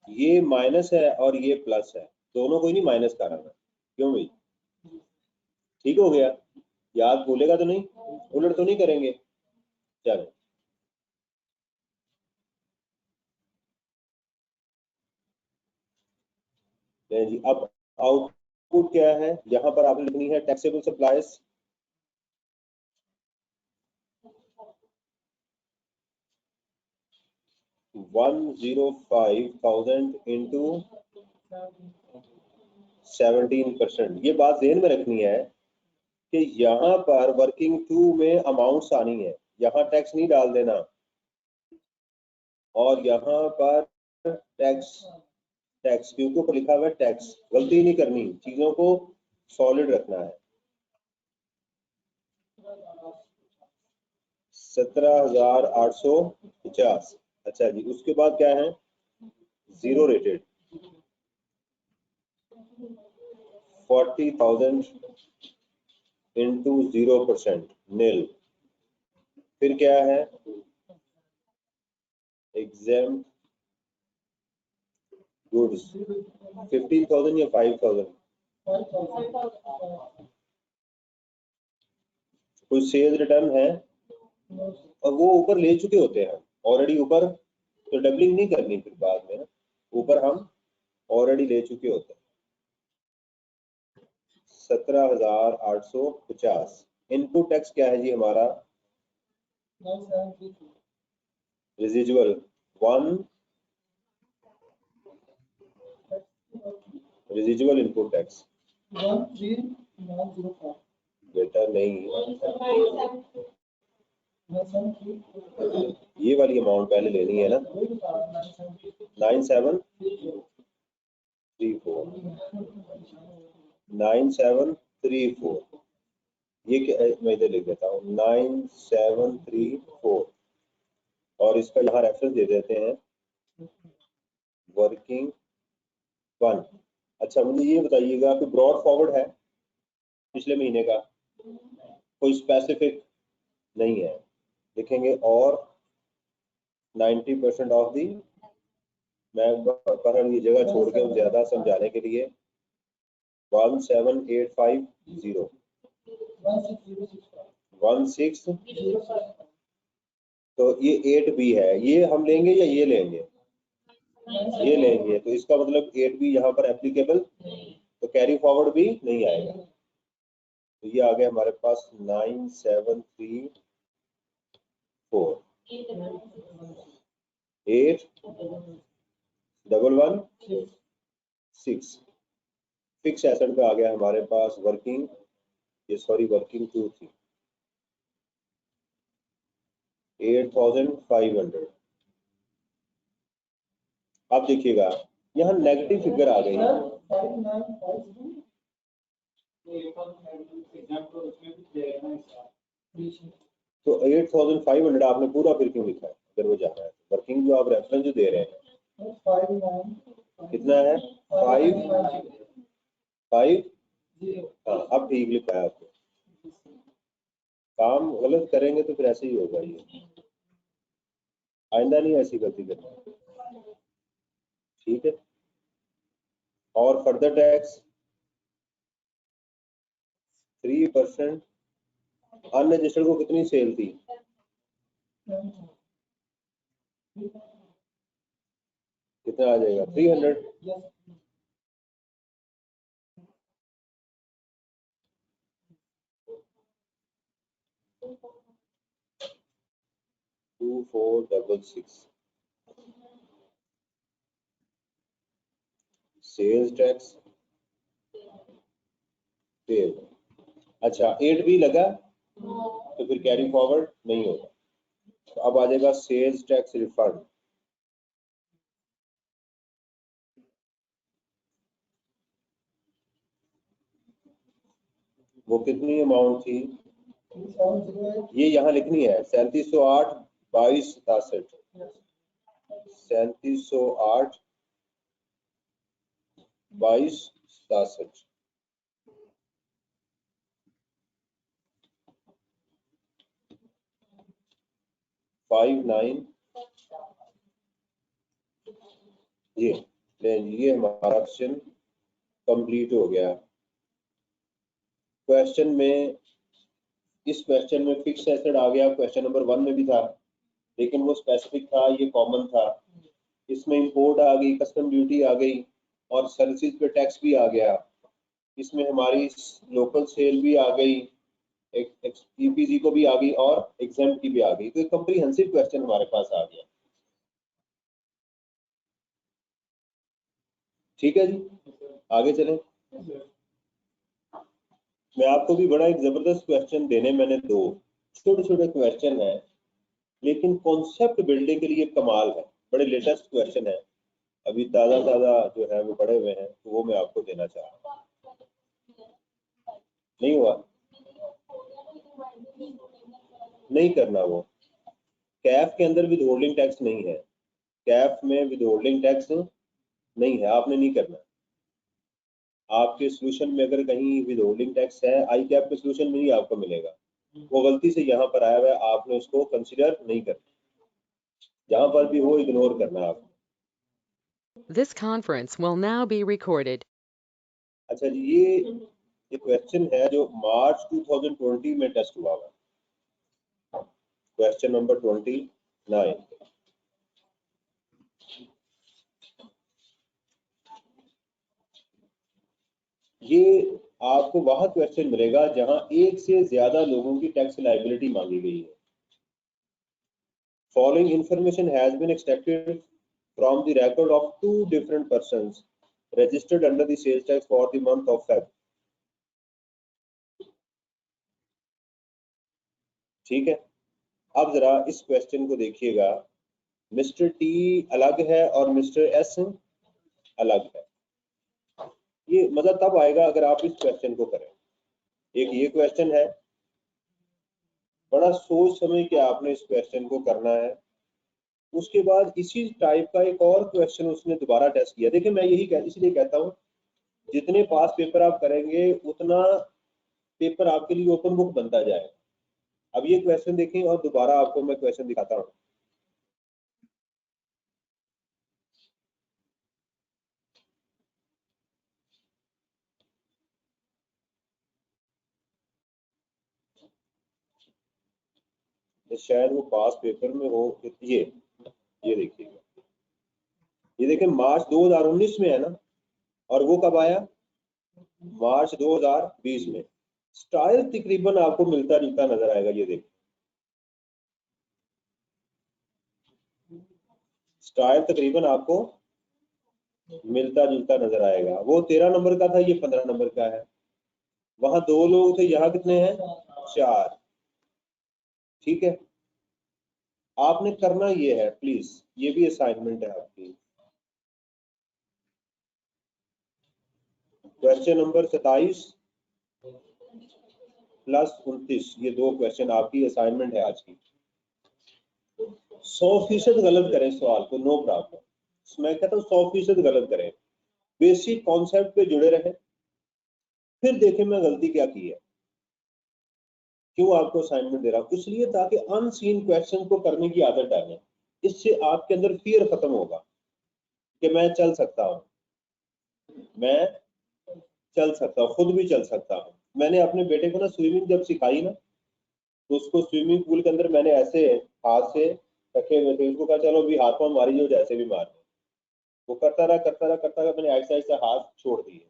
Speaker 2: ये माइनस है और ये प्लस है, दोनों को ही नहीं माइनस कराना। क्यों भाई? ठीक हो गया? याद भूलेगा तो नहीं, उलट तो नहीं करेंगे? चलो जी, अब आउटपुट क्या है? यहाँ पर आपने लिखनी है टैक्सेबल सप्लाईज। $105,000 इंटू 17%। ये बात ध्यान में रखनी है कि यहाँ पर वर्किंग 2 में अमाउंट्स आनी है, यहाँ टैक्स नहीं डाल देना, और यहाँ पर टैक्स टैक्स क्यों के ऊपर लिखा हुआ है टैक्स, गलती नहीं करनी, चीजों को सॉलिड रखना है। 17,850। अच्छा जी, उसके बाद क्या है? जीरो रेटेड 40,000 इंटू 0% नील। फिर क्या है? एग्जाम गुड्स 15,000 या 5,000। कोई सेल्स रिटर्न है और वो ऊपर ले चुके होते हैं ऑलरेडी ऊपर, तो डबलिंग नहीं करनी फिर बाद में। ऊपर हम ऑलरेडी ले चुके होते हैं। 17,850। इनपुट टैक्स क्या है जी हमारा? Residual 1, residual input tax 13,905। बेटा नहीं, ये वाली अमाउंट पहले लेनी है ना। 9734 9734। ये मैं इधर लिख देता हूँ 9734 और इसका यहाँ रेफरेंस दे देते हैं वर्किंग 1। अच्छा मुझे ये बताइएगा कि ब्रॉड फॉरवर्ड है पिछले महीने का? कोई स्पेसिफिक नहीं है, लिखेंगे और 90% ऑफ दी। मैं पर ये जगह छोड़ के ज्यादा समझाने के लिए 17850 16। तो ये 8B है, ये हम लेंगे या ये लेंगे? ये लेंगे, तो इसका मतलब 8B यहाँ पर एप्लीकेबल, तो कैरी फॉरवर्ड भी नहीं आएगा। तो ये आ गया हमारे पास 9734 8116। फिक्स एसेट पे आ गया हमारे पास वर्किंग, ये सॉरी वर्किंग 2 थी 8,500। अब देखिएगा यहाँ नेगेटिव फिगर आ गई है। तो 8,500 आपने पूरा फिर क्यों लिखा है अगर वो जाना है? वर्किंग जो आप रेफरेंस जो दे रहे हैं कितना है? 5। हाँ अब ठीक लिखा है आपको। काम गलत करेंगे तो फिर ऐसे ही होगा, ये आइंदा नहीं ऐसी गलती करना, ठीक है। और फर्दर टैक्स 3%। अनरजिस्टर्ड को कितनी सेल थी? कितना आ जाएगा? 300। 2466 सेल्स टैक्स पेड। अच्छा 8B लगा तो फिर कैरी फॉरवर्ड नहीं होगा। तो अब आ जाएगा सेल्स टैक्स रिफंड। वो कितनी अमाउंट थी? ये यहाँ लिखनी है 3708 22 67। 3708 22 67। ये हमारा क्वेश्चन कंप्लीट हो गया। क्वेश्चन में, इस क्वेश्चन में फिक्स एसेट आ गया, क्वेश्चन नंबर 1 में भी था लेकिन वो स्पेसिफिक था, ये कॉमन था। इसमें इंपोर्ट आ गई, कस्टम ड्यूटी आ गई और सर्विसेज पे टैक्स भी आ गया। इसमें हमारी लोकल सेल भी आ गई, ईपीजी को भी आ गई और एग्जाम की भी आ गई। तो एक कॉम्प्रिहेंसिव क्वेश्चन हमारे पास आ गया। ठीक है जी, आगे चलें। मैं आपको भी बड़ा एक जबरदस्त क्वेश्चन देने, मैंने 2 छोटे छोटे क्वेश्चन है लेकिन कॉन्सेप्ट बिल्डिंग के लिए कमाल है, बड़े लेटेस्ट क्वेश्चन है, अभी ताज़ा जो है वो पड़े हुए हैं, तो वो मैं आपको देना चाह रहा हूँ। नहीं हुआ? नहीं करना। वो कैफ के अंदर विद होल्डिंग टैक्स नहीं है, कैफ में विद होल्डिंग टैक्स नहीं है, आपने नहीं करना। आपके सोल्यूशन में अगर कहीं विद होल्डिंग टैक्स है, आई कैप के सोल्यूशन में ही आपको मिलेगा, वो गलती से यहाँ पर आया हुआ है, आपने उसको कंसिडर नहीं करना, जहां पर भी वो इग्नोर करना है आपको।
Speaker 1: This conference will now be recorded.
Speaker 2: अच्छा जी, ये क्वेश्चन है जो मार्च 2020 में टेस्ट हुआ हुआ, क्वेश्चन नंबर 29। ये आपको वहां क्वेश्चन मिलेगा जहां एक से ज्यादा लोगों की टैक्स लायबिलिटी मांगी गई है। Following information has been extracted from the record of 2 different persons registered under the sales tax for the month of Feb। ठीक है, अब जरा इस क्वेश्चन को देखिएगा। मिस्टर टी अलग है और मिस्टर एस अलग है। ये मजा तब आएगा अगर आप इस क्वेश्चन को करें। एक ये क्वेश्चन है, बड़ा सोच समझ के आपने इस क्वेश्चन को करना है। उसके बाद इसी टाइप का एक और क्वेश्चन उसने दोबारा टेस्ट किया। देखिए मैं इसलिए कहता हूँ, जितने पास पेपर आप करेंगे उतना पेपर आपके लिए ओपन बुक बनता जाएगा। अब ये क्वेश्चन देखें और दोबारा आपको मैं क्वेश्चन दिखाता हूँ। शायद वो पास पेपर में हो। ये देखिएगा, ये देखिए मार्च 2019 में है ना, और वो कब आया? मार्च 2020 में। स्टाइल तकरीबन आपको मिलता जुलता नजर आएगा। ये देखिए स्टाइल तकरीबन आपको मिलता जुलता नजर आएगा। वो 13 नंबर का था, ये 15 नंबर का है। वहां 2 लोग थे, यहाँ कितने हैं? 4। ठीक है, आपने करना ये है, प्लीज ये भी असाइनमेंट है आपकी। क्वेश्चन नंबर 27 प्लस 29, ये 2 क्वेश्चन आपकी असाइनमेंट है आज की। 100% गलत करें सवाल को, नो प्रॉब्लम। मैं कहता हूँ 100% गलत करें, बेसिक कॉन्सेप्ट पे जुड़े रहें, फिर देखें मैं गलती क्या की है। क्यों आपको असाइनमेंट दे रहा हूँ? इसलिए ताकि अनसीन क्वेश्चन को करने की आदत डालें। इससे आपके अंदर फियर खत्म होगा कि मैं चल सकता हूँ, मैं चल सकता हूँ, खुद भी चल सकता हूँ। मैंने अपने बेटे को ना स्विमिंग जब सिखाई ना, तो उसको स्विमिंग पूल के अंदर मैंने ऐसे हाथ से रखे हुए थे, उसको कहा चलो अभी हाथ पांव मारी जो जैसे भी मारने। वो करता रहा करता रहा करता रहा, मैंने ऐसा ऐसा हाथ छोड़ दिए।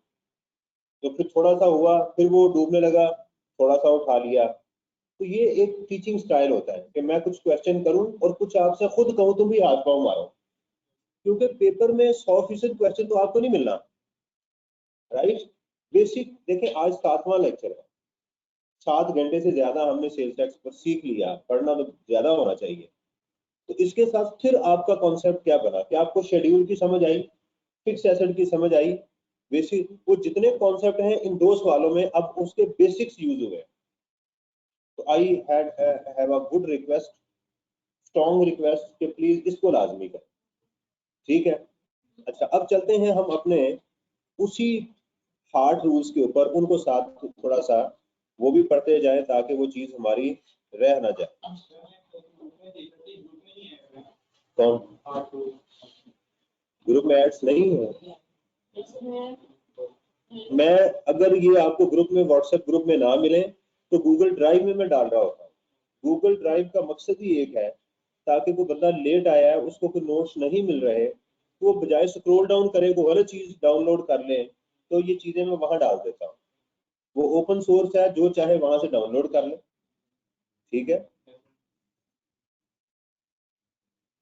Speaker 2: तो फिर थोड़ा सा हुआ, फिर वो डूबने लगा, थोड़ा सा उठा लिया। तो ये एक टीचिंग स्टाइल होता है कि मैं कुछ क्वेश्चन करूं और कुछ आपसे खुद कहूं, तुम भी हाथ पांव मारो। क्योंकि पेपर में 100% क्वेश्चन तो आपको नहीं मिलना, राइट? बेसिक देखिए, आज 7वां लेक्चर है, 7 घंटे से ज्यादा हमने सेल्स टैक्स पर सीख लिया, पढ़ना तो ज्यादा होना चाहिए। तो इसके साथ फिर आपका कॉन्सेप्ट क्या बना कि आपको शेड्यूल की समझ आई, फिक्स एसेट की समझ आई, बेसिक वो जितने कॉन्सेप्ट हैं इन 2 सवालों में अब उसके बेसिक्स यूज हुए। तो I have a good request, strong request कि प्लीज इसको लाजमी करें। ठीक है, अच्छा अब चलते हैं हम अपने उसी हार्ड रूल्स के ऊपर, उनको साथ थोड़ा सा वो भी पढ़ते जाएं ताकि वो चीज हमारी रह ना जाए। कौन ग्रुप में एड्स नहीं है? मैं अगर ये आपको ग्रुप में, व्हाट्सएप ग्रुप में ना मिले तो गूगल ड्राइव में मैं डाल रहा होता हूँ। गूगल ड्राइव का मकसद ही एक है ताकि कोई बंदा लेट आया है, उसको कोई नोट्स नहीं मिल रहे, तो वो बजाय स्क्रॉल डाउन करे वो गलत चीज डाउनलोड कर ले। तो ये चीजें मैं वहां डाल देता हूँ। वो ओपन सोर्स है, जो चाहे वहां से डाउनलोड कर ले। ठीक है,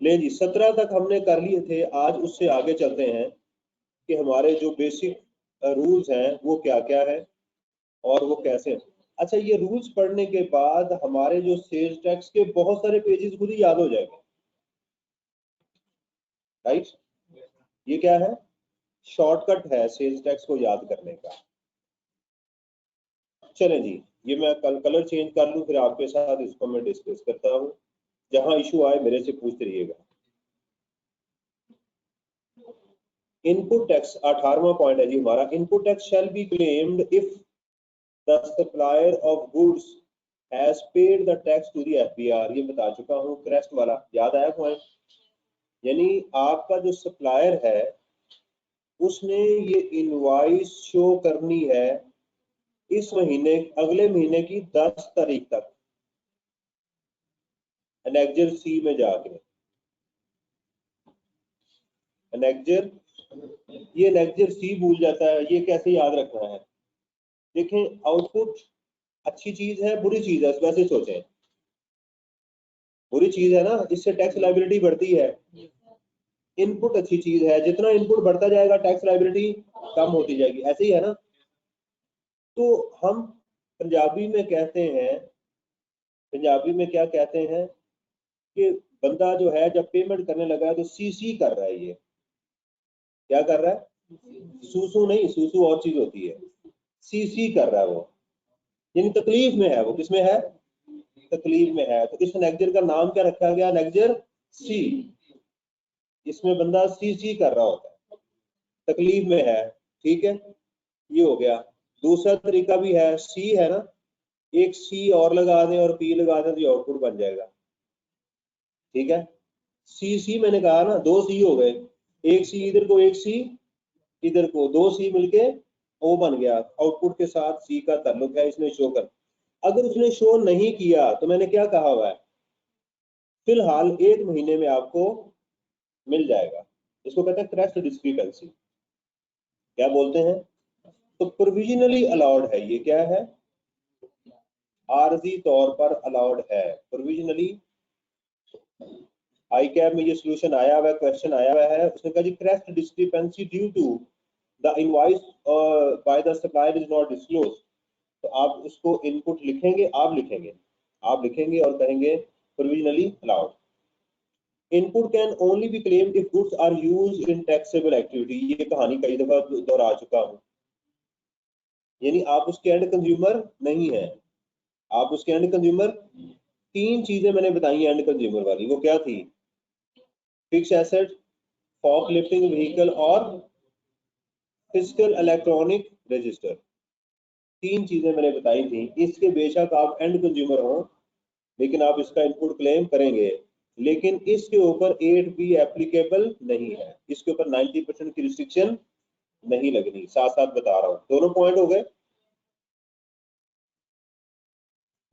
Speaker 2: ले जी 17 तक हमने कर लिए थे। आज उससे आगे चलते हैं कि हमारे जो बेसिक रूल्स हैं वो क्या क्या है और वो कैसे हैं। अच्छा, ये रूल्स पढ़ने के बाद हमारे जो सेल्स टैक्स के बहुत सारे पेजेस खुद ही याद हो जाएंगे, राइट? ये क्या है? शॉर्टकट है सेल्स टैक्स को याद करने का। चलें जी, ये मैं कल कलर चेंज कर लूं, फिर आपके साथ इसको मैं डिस्कस करता हूं। जहां इशू आए मेरे से पूछते रहिएगा। इनपुट टैक्स 18वां पॉइंट है जी हमारा। Input tax shall be claimed if the supplier of goods has paid the tax to the FBR. ये बता चुका हूं, क्रेस्ट वाला याद आया पॉइंट। यानी आपका जो सप्लायर है उसने ये इनवॉइस शो करनी है इस महीने, अगले महीने की 10 तारीख तक एनेक्जर सी में जाके। एनेक्जर, ये एनेक्जर सी भूल जाता है, ये कैसे याद रखना है? देखें, आउटपुट अच्छी चीज है बुरी चीज है, वैसे सोचें। बुरी चीज है ना, इससे टैक्स लायबिलिटी बढ़ती है। इनपुट अच्छी चीज है, जितना इनपुट बढ़ता जाएगा टैक्स लायबिलिटी कम होती जाएगी, ऐसे ही है ना। तो हम पंजाबी में कहते हैं, पंजाबी में क्या कहते हैं कि बंदा जो है जब पेमेंट करने लगा है तो सीसी कर रहा है। ये क्या कर रहा है? सूसू नहीं, सूसू और चीज होती है, सीसी कर रहा है वो, यानी तकलीफ में है वो। किसमें है? तकलीफ में है। तो इस नेक्जर का नाम क्या रखा गया? नेक्जर सी। इसमें बंदा सीसी कर रहा होता है, तकलीफ में है। ठीक है, ये हो गया। दूसरा तरीका भी है, सी है ना, एक सी और लगा दें और पी लगा दें तो ये आउटपुट बन जाएगा। ठीक है, सी सी मैंने कहा ना, दो सी हो गए, एक सी इधर को, एक सी इधर को, दो सी मिलके ओ बन गया। आउटपुट के साथ सी का ताल्लुक है, इसने शो कर। अगर उसने शो नहीं किया तो मैंने क्या कहा हुआ है, फिलहाल 1 महीने में आपको मिल जाएगा। इसको कहते हैं क्रेस्ट डिस्क्रिपेंसी। क्या बोलते हैं? तो प्रोविजनली अलाउड है। ये क्या है? आरजी तौर पर अलाउड है, प्रोविजनली। आई कैब में ये सोल्यूशन आया हुआ है, क्वेश्चन आया हुआ है। उसने कहा जी क्रेस्ट discrepancy due to the invoice by the supplier is not disclose. तो आप उसको इनपुट लिखेंगे, आप लिखेंगे और कहेंगे provisionally allowed. Input can only be claimed if goods are used in taxable activity. ये कहानी कई दफा दोहरा चुका हूं। यानी आप उसके एंड कंज्यूमर नहीं है, आप उसके एंड कंज्यूमर। 3 चीजें मैंने बताई एंड कंज्यूमर वाली, वो क्या थी? Fix asset, fork lifting vehicle और फिजिकल इलेक्ट्रॉनिक रजिस्टर। 3 चीजें मैंने बताई थी। इसके बेशक आप एंड कंज्यूमर हो, लेकिन आप इसका इनपुट क्लेम करेंगे, लेकिन इसके ऊपर 8B एप्लीकेबल नहीं है, इसके ऊपर 90% की रिस्ट्रिक्शन नहीं लगनी। साथ साथ बता रहा हूं, दोनों पॉइंट हो गए।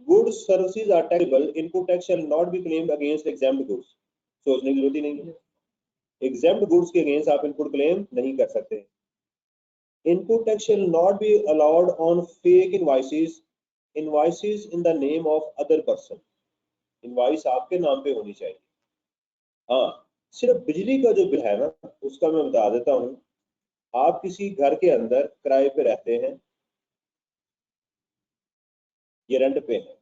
Speaker 2: Goods services are taxable, input tax shall not be claimed against exempt goods. सोचने की जरूरत ही नहीं है, एग्जेम्प्ट गुड्स के अगेंस्ट आप इनपुट क्लेम नहीं कर सकते। Input tax shall not be allowed on fake invoices, invoices in the name of other person. Invoice आपके नाम पे होनी चाहिए। हाँ, सिर्फ बिजली का जो बिल है ना, उसका मैं बता देता हूँ। आप किसी घर के अंदर किराए पे रहते हैं, ये रेंट पे है,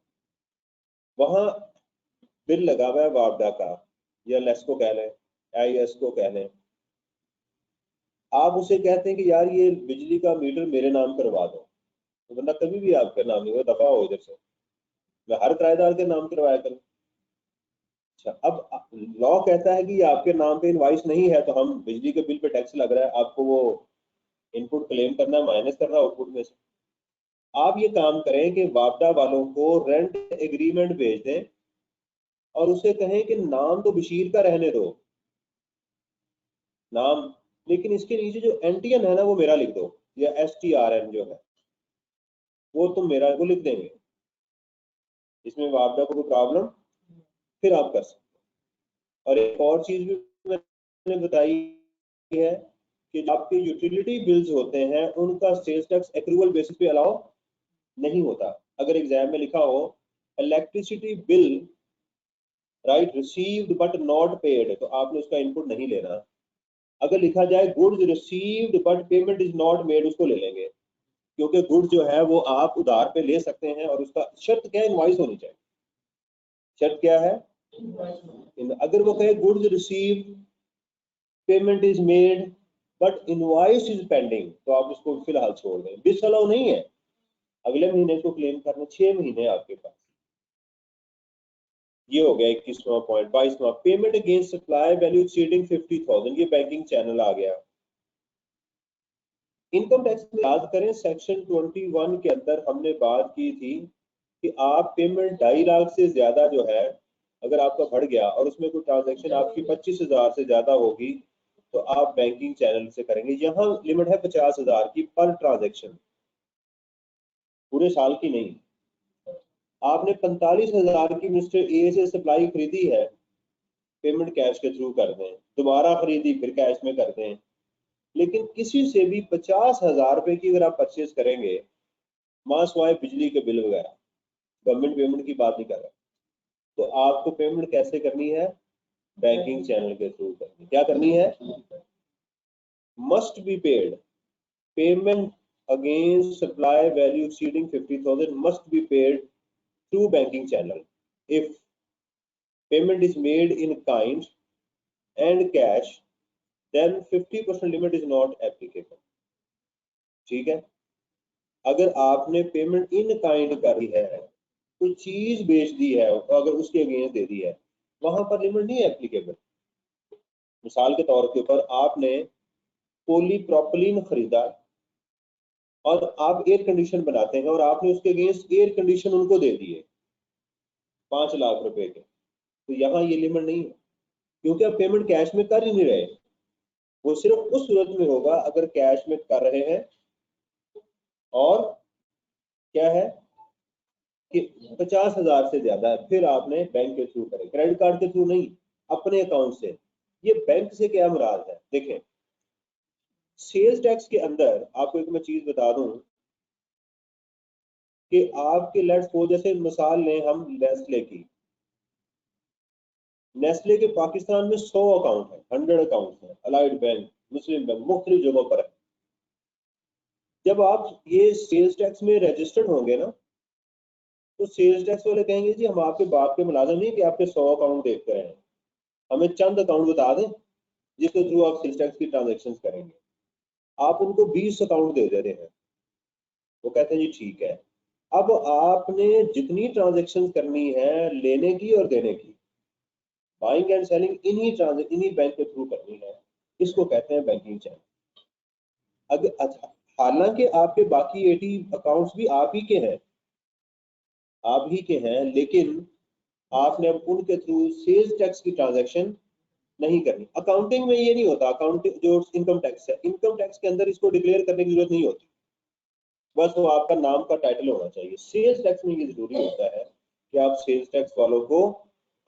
Speaker 2: वहां बिल लगा हुआ है वापडा का, या लेस्को कह लें, आईएस को कह लें। आप उसे कहते हैं कि यार ये बिजली का मीटर मेरे नाम करवा दो, तो बंदा कभी भी आपके नाम नहीं होगा, दफा हो इधर से, मैं हर किराएदार के नाम करवाया करूँ। अच्छा, अब लॉ कहता है कि आपके नाम पे इनवॉइस नहीं है, तो हम बिजली के बिल पे टैक्स लग रहा है, आपको वो इनपुट क्लेम करना, माइनस करना आउटपुट में से। आप ये काम करें कि वापडा वालों को रेंट एग्रीमेंट भेज दें और उसे कहें कि नाम तो बशीर का रहने दो नाम, लेकिन इसके नीचे जो एनटीएन है ना वो मेरा लिख दो, या STRN जो है वो तुम मेरा को लिख देंगे। इसमें वापडा को कोई प्रॉब्लम, फिर आप कर सकते। और एक और चीज भी मैंने बताई है कि आपके यूटिलिटी बिल्स होते हैं उनका सेल्स टैक्स एक्रूवल बेसिस पे अलाउ नहीं होता। अगर एग्जाम में लिखा हो electricity bill right received but not paid, तो आपने उसका इनपुट नहीं लेना। अगर लिखा जाए goods received but payment is not made, उसको ले लेंगे, क्योंकि गुड्स जो है वो आप उधार पे ले सकते हैं, और उसका शर्त क्या है? इनवॉइस होनी चाहिए। शर्त क्या है? अगर वो कहे goods received payment is made but invoice is pending, तो आप उसको फिलहाल छोड़ दें, डिसअलाउ नहीं है। अगले महीने को क्लेम करना, 6 महीने आपके पास। ये हो गया 21वां पॉइंट। 22वां, payment against supply value exceeding 50,000, ये बैंकिंग चैनल आ गया। इनकम टैक्स में याद करें सेक्शन 21 के अंदर हमने बात की थी कि आप पेमेंट 2.5 लाख से ज्यादा जो है अगर आपका बढ़ गया और उसमें कोई ट्रांजैक्शन आपकी 25,000 से ज्यादा होगी तो आप बैंकिंग चैनल से करेंगे। यहाँ लिमिट है 50,000 की पर ट्रांजैक्शन, पूरे साल की नहीं। आपने 45,000 की मिस्टर ए से सप्लाई खरीदी है, पेमेंट कैश के थ्रू कर दें, दोबारा खरीदी फिर कैश में कर दें। लेकिन किसी से भी 50,000 रुपए की अगर आप परचेज करेंगे, मासवाए बिजली के बिल वगैरह, गवर्नमेंट पेमेंट की बात नहीं कर रहा, तो आपको पेमेंट कैसे करनी है? बैंकिंग चैनल के थ्रू करनी। क्या करनी है? Must be paid, payment against supply value exceeding 50,000 must be paid through banking channel if payment is made in kind and cash then 50% limit is not applicable. ठीक है, अगर आपने पेमेंट इन काइंड करी है, कोई चीज बेच दी है, अगर उसके अगेंस्ट दे दी है, वहां पर लिमिट नहीं एप्लीकेबल। मिसाल के तौर के ऊपर आपने पॉलीप्रोपिलीन खरीदा और आप एयर कंडीशन बनाते हैं और आपने उसके अगेंस्ट एयर कंडीशन उनको दे दिए 5 लाख रुपए के, तो यहाँ ये लिमिट नहीं है, क्योंकि आप पेमेंट कैश में कर ही नहीं रहे। वो सिर्फ उस सूरत में होगा अगर कैश में कर रहे हैं और क्या है कि 50,000 से ज्यादा है, फिर आपने बैंक के थ्रू करें, क्रेडिट कार्ड के थ्रू नहीं, अपने अकाउंट से। ये बैंक से क्या मुराद है? देखें, सेल्स टैक्स के अंदर आपको एक मैं चीज बता दूं कि आपके लेट्स सपोज, जैसे मिसाल लें हम नेस्ले की, नेस्ले के पाकिस्तान में 100 अकाउंट है, 100 अकाउंट है, अलाइड बैंक, मुस्लिम बैंक, मुख्तलिफ जगहों पर है। जब आप ये सेल्स टैक्स में रजिस्टर्ड होंगे ना, तो सेल्स टैक्स वाले कहेंगे जी हम आपके बाप के मुलाजिम नहीं कि आपके 100 अकाउंट देखते हैं, हमें चंद अकाउंट बता दें जिसके थ्रू आप सेल्स टैक्स की ट्रांजेक्शन करेंगे। आप उनको 20 अकाउंट दे रहे हैं, वो कहते हैं जी ठीक है। अब आपने जितनी ट्रांजेक्शन करनी है लेने की और देने की, बाइंग एंड सेलिंग इन्हीं बैंक के थ्रू करनी है, इसको कहते हैं बैंकिंग चैनल। अगर अच्छा, हालांकि आपके बाकी 80 अकाउंट्स भी आप ही के हैं, आप ही के हैं, लेकिन आपने अब उनके थ्रू सेल्स टैक्स की ट्रांजैक्शन नहीं करनी। अकाउंटिंग में ये नहीं होता, अकाउंटिंग जो इनकम टैक्स है, इनकम टैक्स के अंदर इसको डिक्लेयर करने की जरूरत नहीं होती, बस वो आपका नाम का टाइटल होना चाहिए। सेल्स टैक्स में ये जरूरी होता है कि आप सेल्स टैक्स वालों को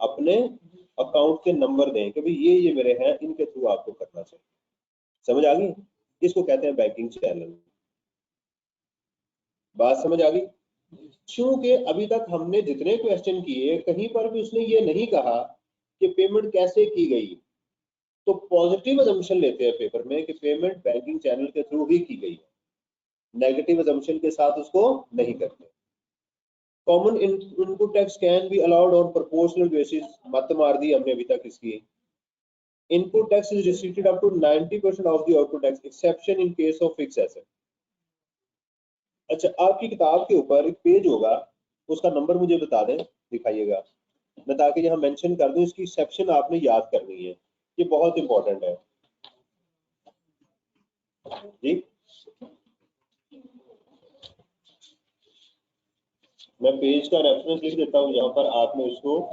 Speaker 2: अपने अकाउंट के नंबर दें कि भाई ये मेरे हैं, इनके थ्रू आपको करना चाहिए। समझ आ गई? इसको कहते हैं बैंकिंग चैनल। बात समझ आ गई? क्योंकि अभी तक हमने जितने क्वेश्चन किए, कहीं पर भी उसने ये नहीं कहा कि पेमेंट कैसे की गई, तो पॉजिटिव अजम्पशन लेते हैं पेपर में कि पेमेंट बैंकिंग चैनल के थ्रू ही की गई है, नेगेटिव अजम्पशन के साथ उसको नहीं करते। Common input tax can be allowed on proportional basis, मत मार दी हमने अभी तक इसकी। Input tax is restricted up to 90% of the output tax, exception in case of fix asset. अच्छा, आपकी किताब के ऊपर एक पेज होगा, उसका नंबर मुझे बता दें, दिखाइएगा, मैं ताकि यहाँ मेंशन कर दूं, इसकी सेक्शन आपने याद करनी है, ये बहुत इंपॉर्टेंट है जी। मैं पेज का रेफरेंस लिख देता हूँ यहाँ पर, आपने उसको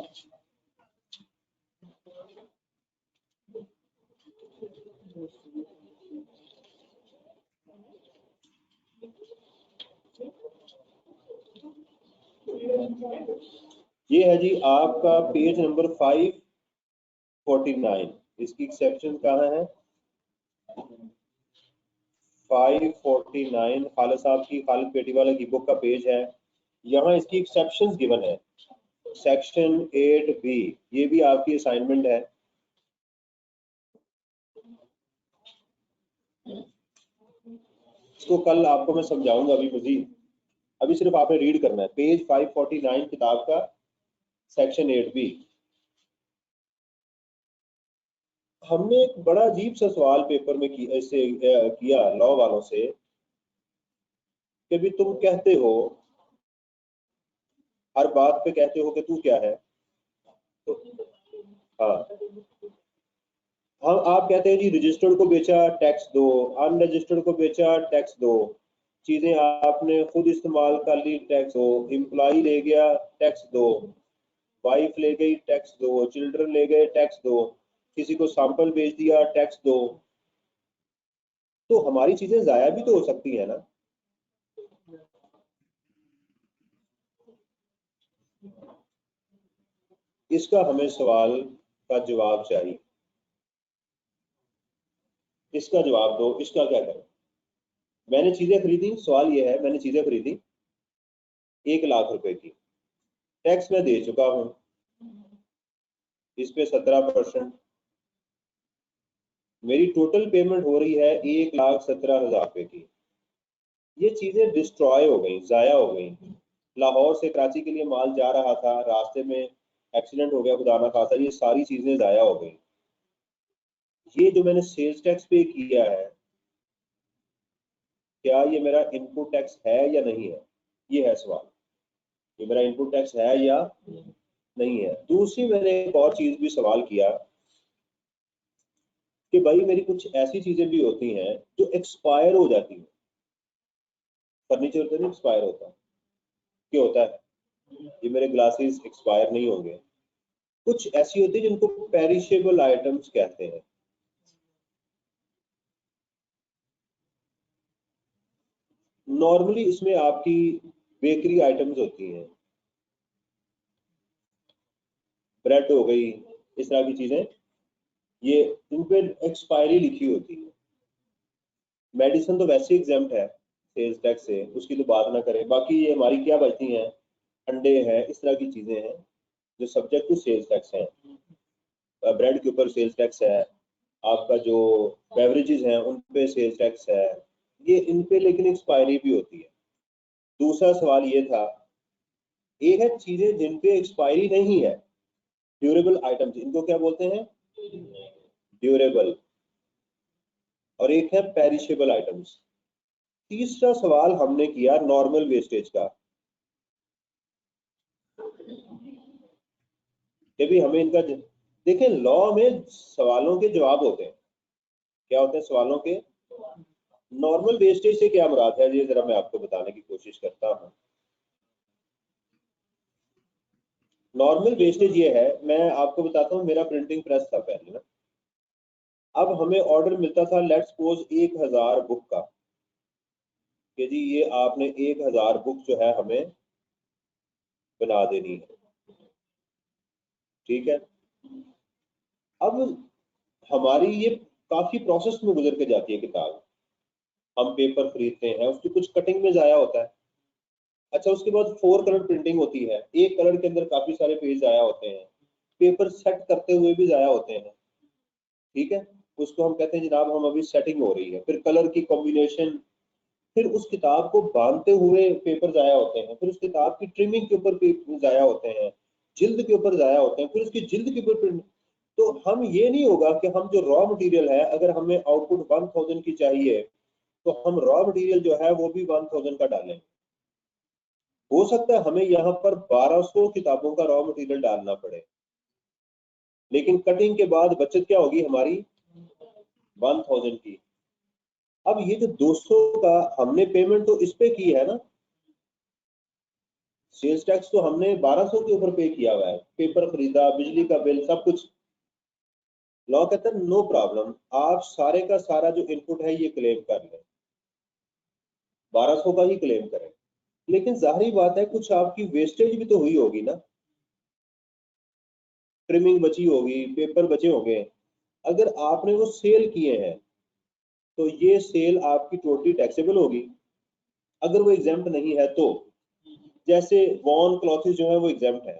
Speaker 2: ये है जी आपका पेज नंबर 549, इसकी सेक्शन कहाँ है? 549 खालिद साहब की, खालिद पेटीवाला की बुक का पेज है। यहाँ इसकी एक्सेप्शंस गिवन है, सेक्शन 8B, ये भी आपकी असाइनमेंट है। इसको कल आपको मैं समझाऊंगा, अभी मजीद, अभी सिर्फ आपने रीड करना है पेज 549 किताब का सेक्शन 8B। हमने एक बड़ा अजीब सा सवाल पेपर में किया लॉ वालों से कि भी तुम कहते हो, हर बात पे कहते हो कि तू क्या है, तो हाँ हम आप कहते हैं जी रजिस्टर्ड को बेचा टैक्स दो, अनरजिस्टर्ड को बेचा टैक्स दो, चीजें आपने खुद इस्तेमाल कर ली टैक्स दो, एम्प्लॉय ले गया टैक्स दो, वाइफ ले गई टैक्स दो, चिल्ड्रन ले गए टैक्स दो, किसी को सैंपल भेज दिया टैक्स दो। तो हमारी चीजें जाया भी तो हो सकती है ना। इसका हमें सवाल का जवाब चाहिए, इसका जवाब दो, इसका क्या करें। मैंने चीजें खरीदी, सवाल यह है मैंने चीजें खरीदी 1 लाख रुपए की, टैक्स मैं दे चुका हूं, इस पे 17%, मेरी टोटल पेमेंट हो रही है 1,17,000 रुपए की। ये चीजें डिस्ट्रॉय हो गई, जाया हो गई। लाहौर से कराची के लिए माल जा रहा था, रास्ते में एक्सीडेंट हो गया, खुदा ना खासा, ये सारी चीजें जाया हो गई। ये जो मैंने सेल्स टैक्स पे किया है, क्या ये मेरा इनपुट टैक्स है या नहीं है, ये है सवाल। ये मेरा इनपुट टैक्स है या नहीं है। दूसरी मैंने एक और चीज भी सवाल किया कि भाई मेरी कुछ ऐसी चीजें भी होती हैं जो एक्सपायर हो जाती हैं। फर्नीचर तो नहीं एक्सपायर होता, क्यों होता है? ये मेरे ग्लासेस एक्सपायर नहीं होंगे। कुछ ऐसी होती है जिनको पेरिशेबल आइटम्स कहते हैं। नॉर्मली इसमें आपकी बेकरी आइटम्स होती हैं, ब्रेड हो गई, इस तरह की चीजें, ये इन पे एक्सपायरी लिखी होती है। मेडिसिन तो वैसे एग्जाम्प्ट है सेल्स टैक्स से, उसकी तो बात ना करें। बाकी ये हमारी क्या बचती हैं, अंडे हैं, इस तरह की चीजें हैं जो सब्जेक्ट टू सेल्स टैक्स हैं। ब्रेड के ऊपर सेल्स टैक्स है, आपका जो बेवरेजेस हैं उन पे सेल्स टैक्स है, ये इन पे लेकिन एक्सपायरी भी होती है। दूसरा सवाल ये था, एक है चीजें जिन पे एक्सपायरी नहीं है, ड्यूरेबल आइटम्स, इनको क्या बोलते हैं, ड्यूरेबल, और एक है पेरिशेबल आइटम्स। तीसरा सवाल हमने किया नॉर्मल वेस्टेज का, कि भी हमें इनका देखें, लॉ में सवालों के जवाब होते हैं। क्या होते हैं सवालों के? नॉर्मल वेस्टेज से क्या मुराद है, ये जरा मैं आपको बताने की कोशिश करता हूँ। नॉर्मल वेस्टेज ये है, मैं आपको बताता हूँ, मेरा प्रिंटिंग प्रेस था पहले ना, अब हमें ऑर्डर मिलता था लेट्स सपोज 1,000 बुक का, कि जी ये आपने 1,000 बुक जो है हमें बना देनी है, ठीक है। अब हमारी ये काफी प्रोसेस में गुजर के जाती है किताब, हम पेपर खरीदते हैं, उसकी कुछ कटिंग में जाया होता है। अच्छा, उसके बाद 4 कलर प्रिंटिंग होती है, एक कलर के अंदर काफी सारे पेज जाया होते हैं, पेपर सेट करते हुए भी जाया होते हैं, ठीक है। उसको हम कहते हैं जनाब हम अभी सेटिंग हो रही है, फिर कलर की कॉम्बिनेशन, फिर उस किताब को बांधते हुए पेपर जाया होते हैं, फिर उस किताब की ट्रिमिंग के ऊपर पेपर जाया होते हैं, जिल्द के ऊपर जाया होते हैं, फिर उसकी जिल्द के ऊपर प्रिंट। तो हम ये नहीं होगा कि हम जो रॉ मटेरियल है, अगर हमें आउटपुट 1,000 की चाहिए तो हम रॉ मटेरियल जो है वो भी 1,000 का डालें। हो सकता है हमें यहाँ पर 1,200 किताबों का रॉ मटेरियल डालना पड़े, लेकिन कटिंग के बाद बचत क्या होगी हमारी, 1,000 की। अब ये जो 200 का हमने पेमेंट तो इस पे की है ना, सेल्स टैक्स तो हमने 1,200 के ऊपर पे किया हुआ है, पेपर खरीदा, बिजली का बिल, सब कुछ। लॉ कहता है नो प्रॉब्लम, आप सारे का सारा जो इनपुट है ये क्लेम कर लें, 1,200 का ही क्लेम करें। लेकिन जाहिर बात है कुछ आपकी वेस्टेज भी तो हुई होगी ना, ट्रिमिंग बची होगी, पेपर बचे होंगे, अगर आपने वो सेल किए हैं तो ये सेल आपकी टोटली टैक्सेबल होगी। अगर वो एग्जाम्प्ट नहीं है तो, जैसे वॉन क्लॉथेस जो है वो एग्जाम्प्ट है,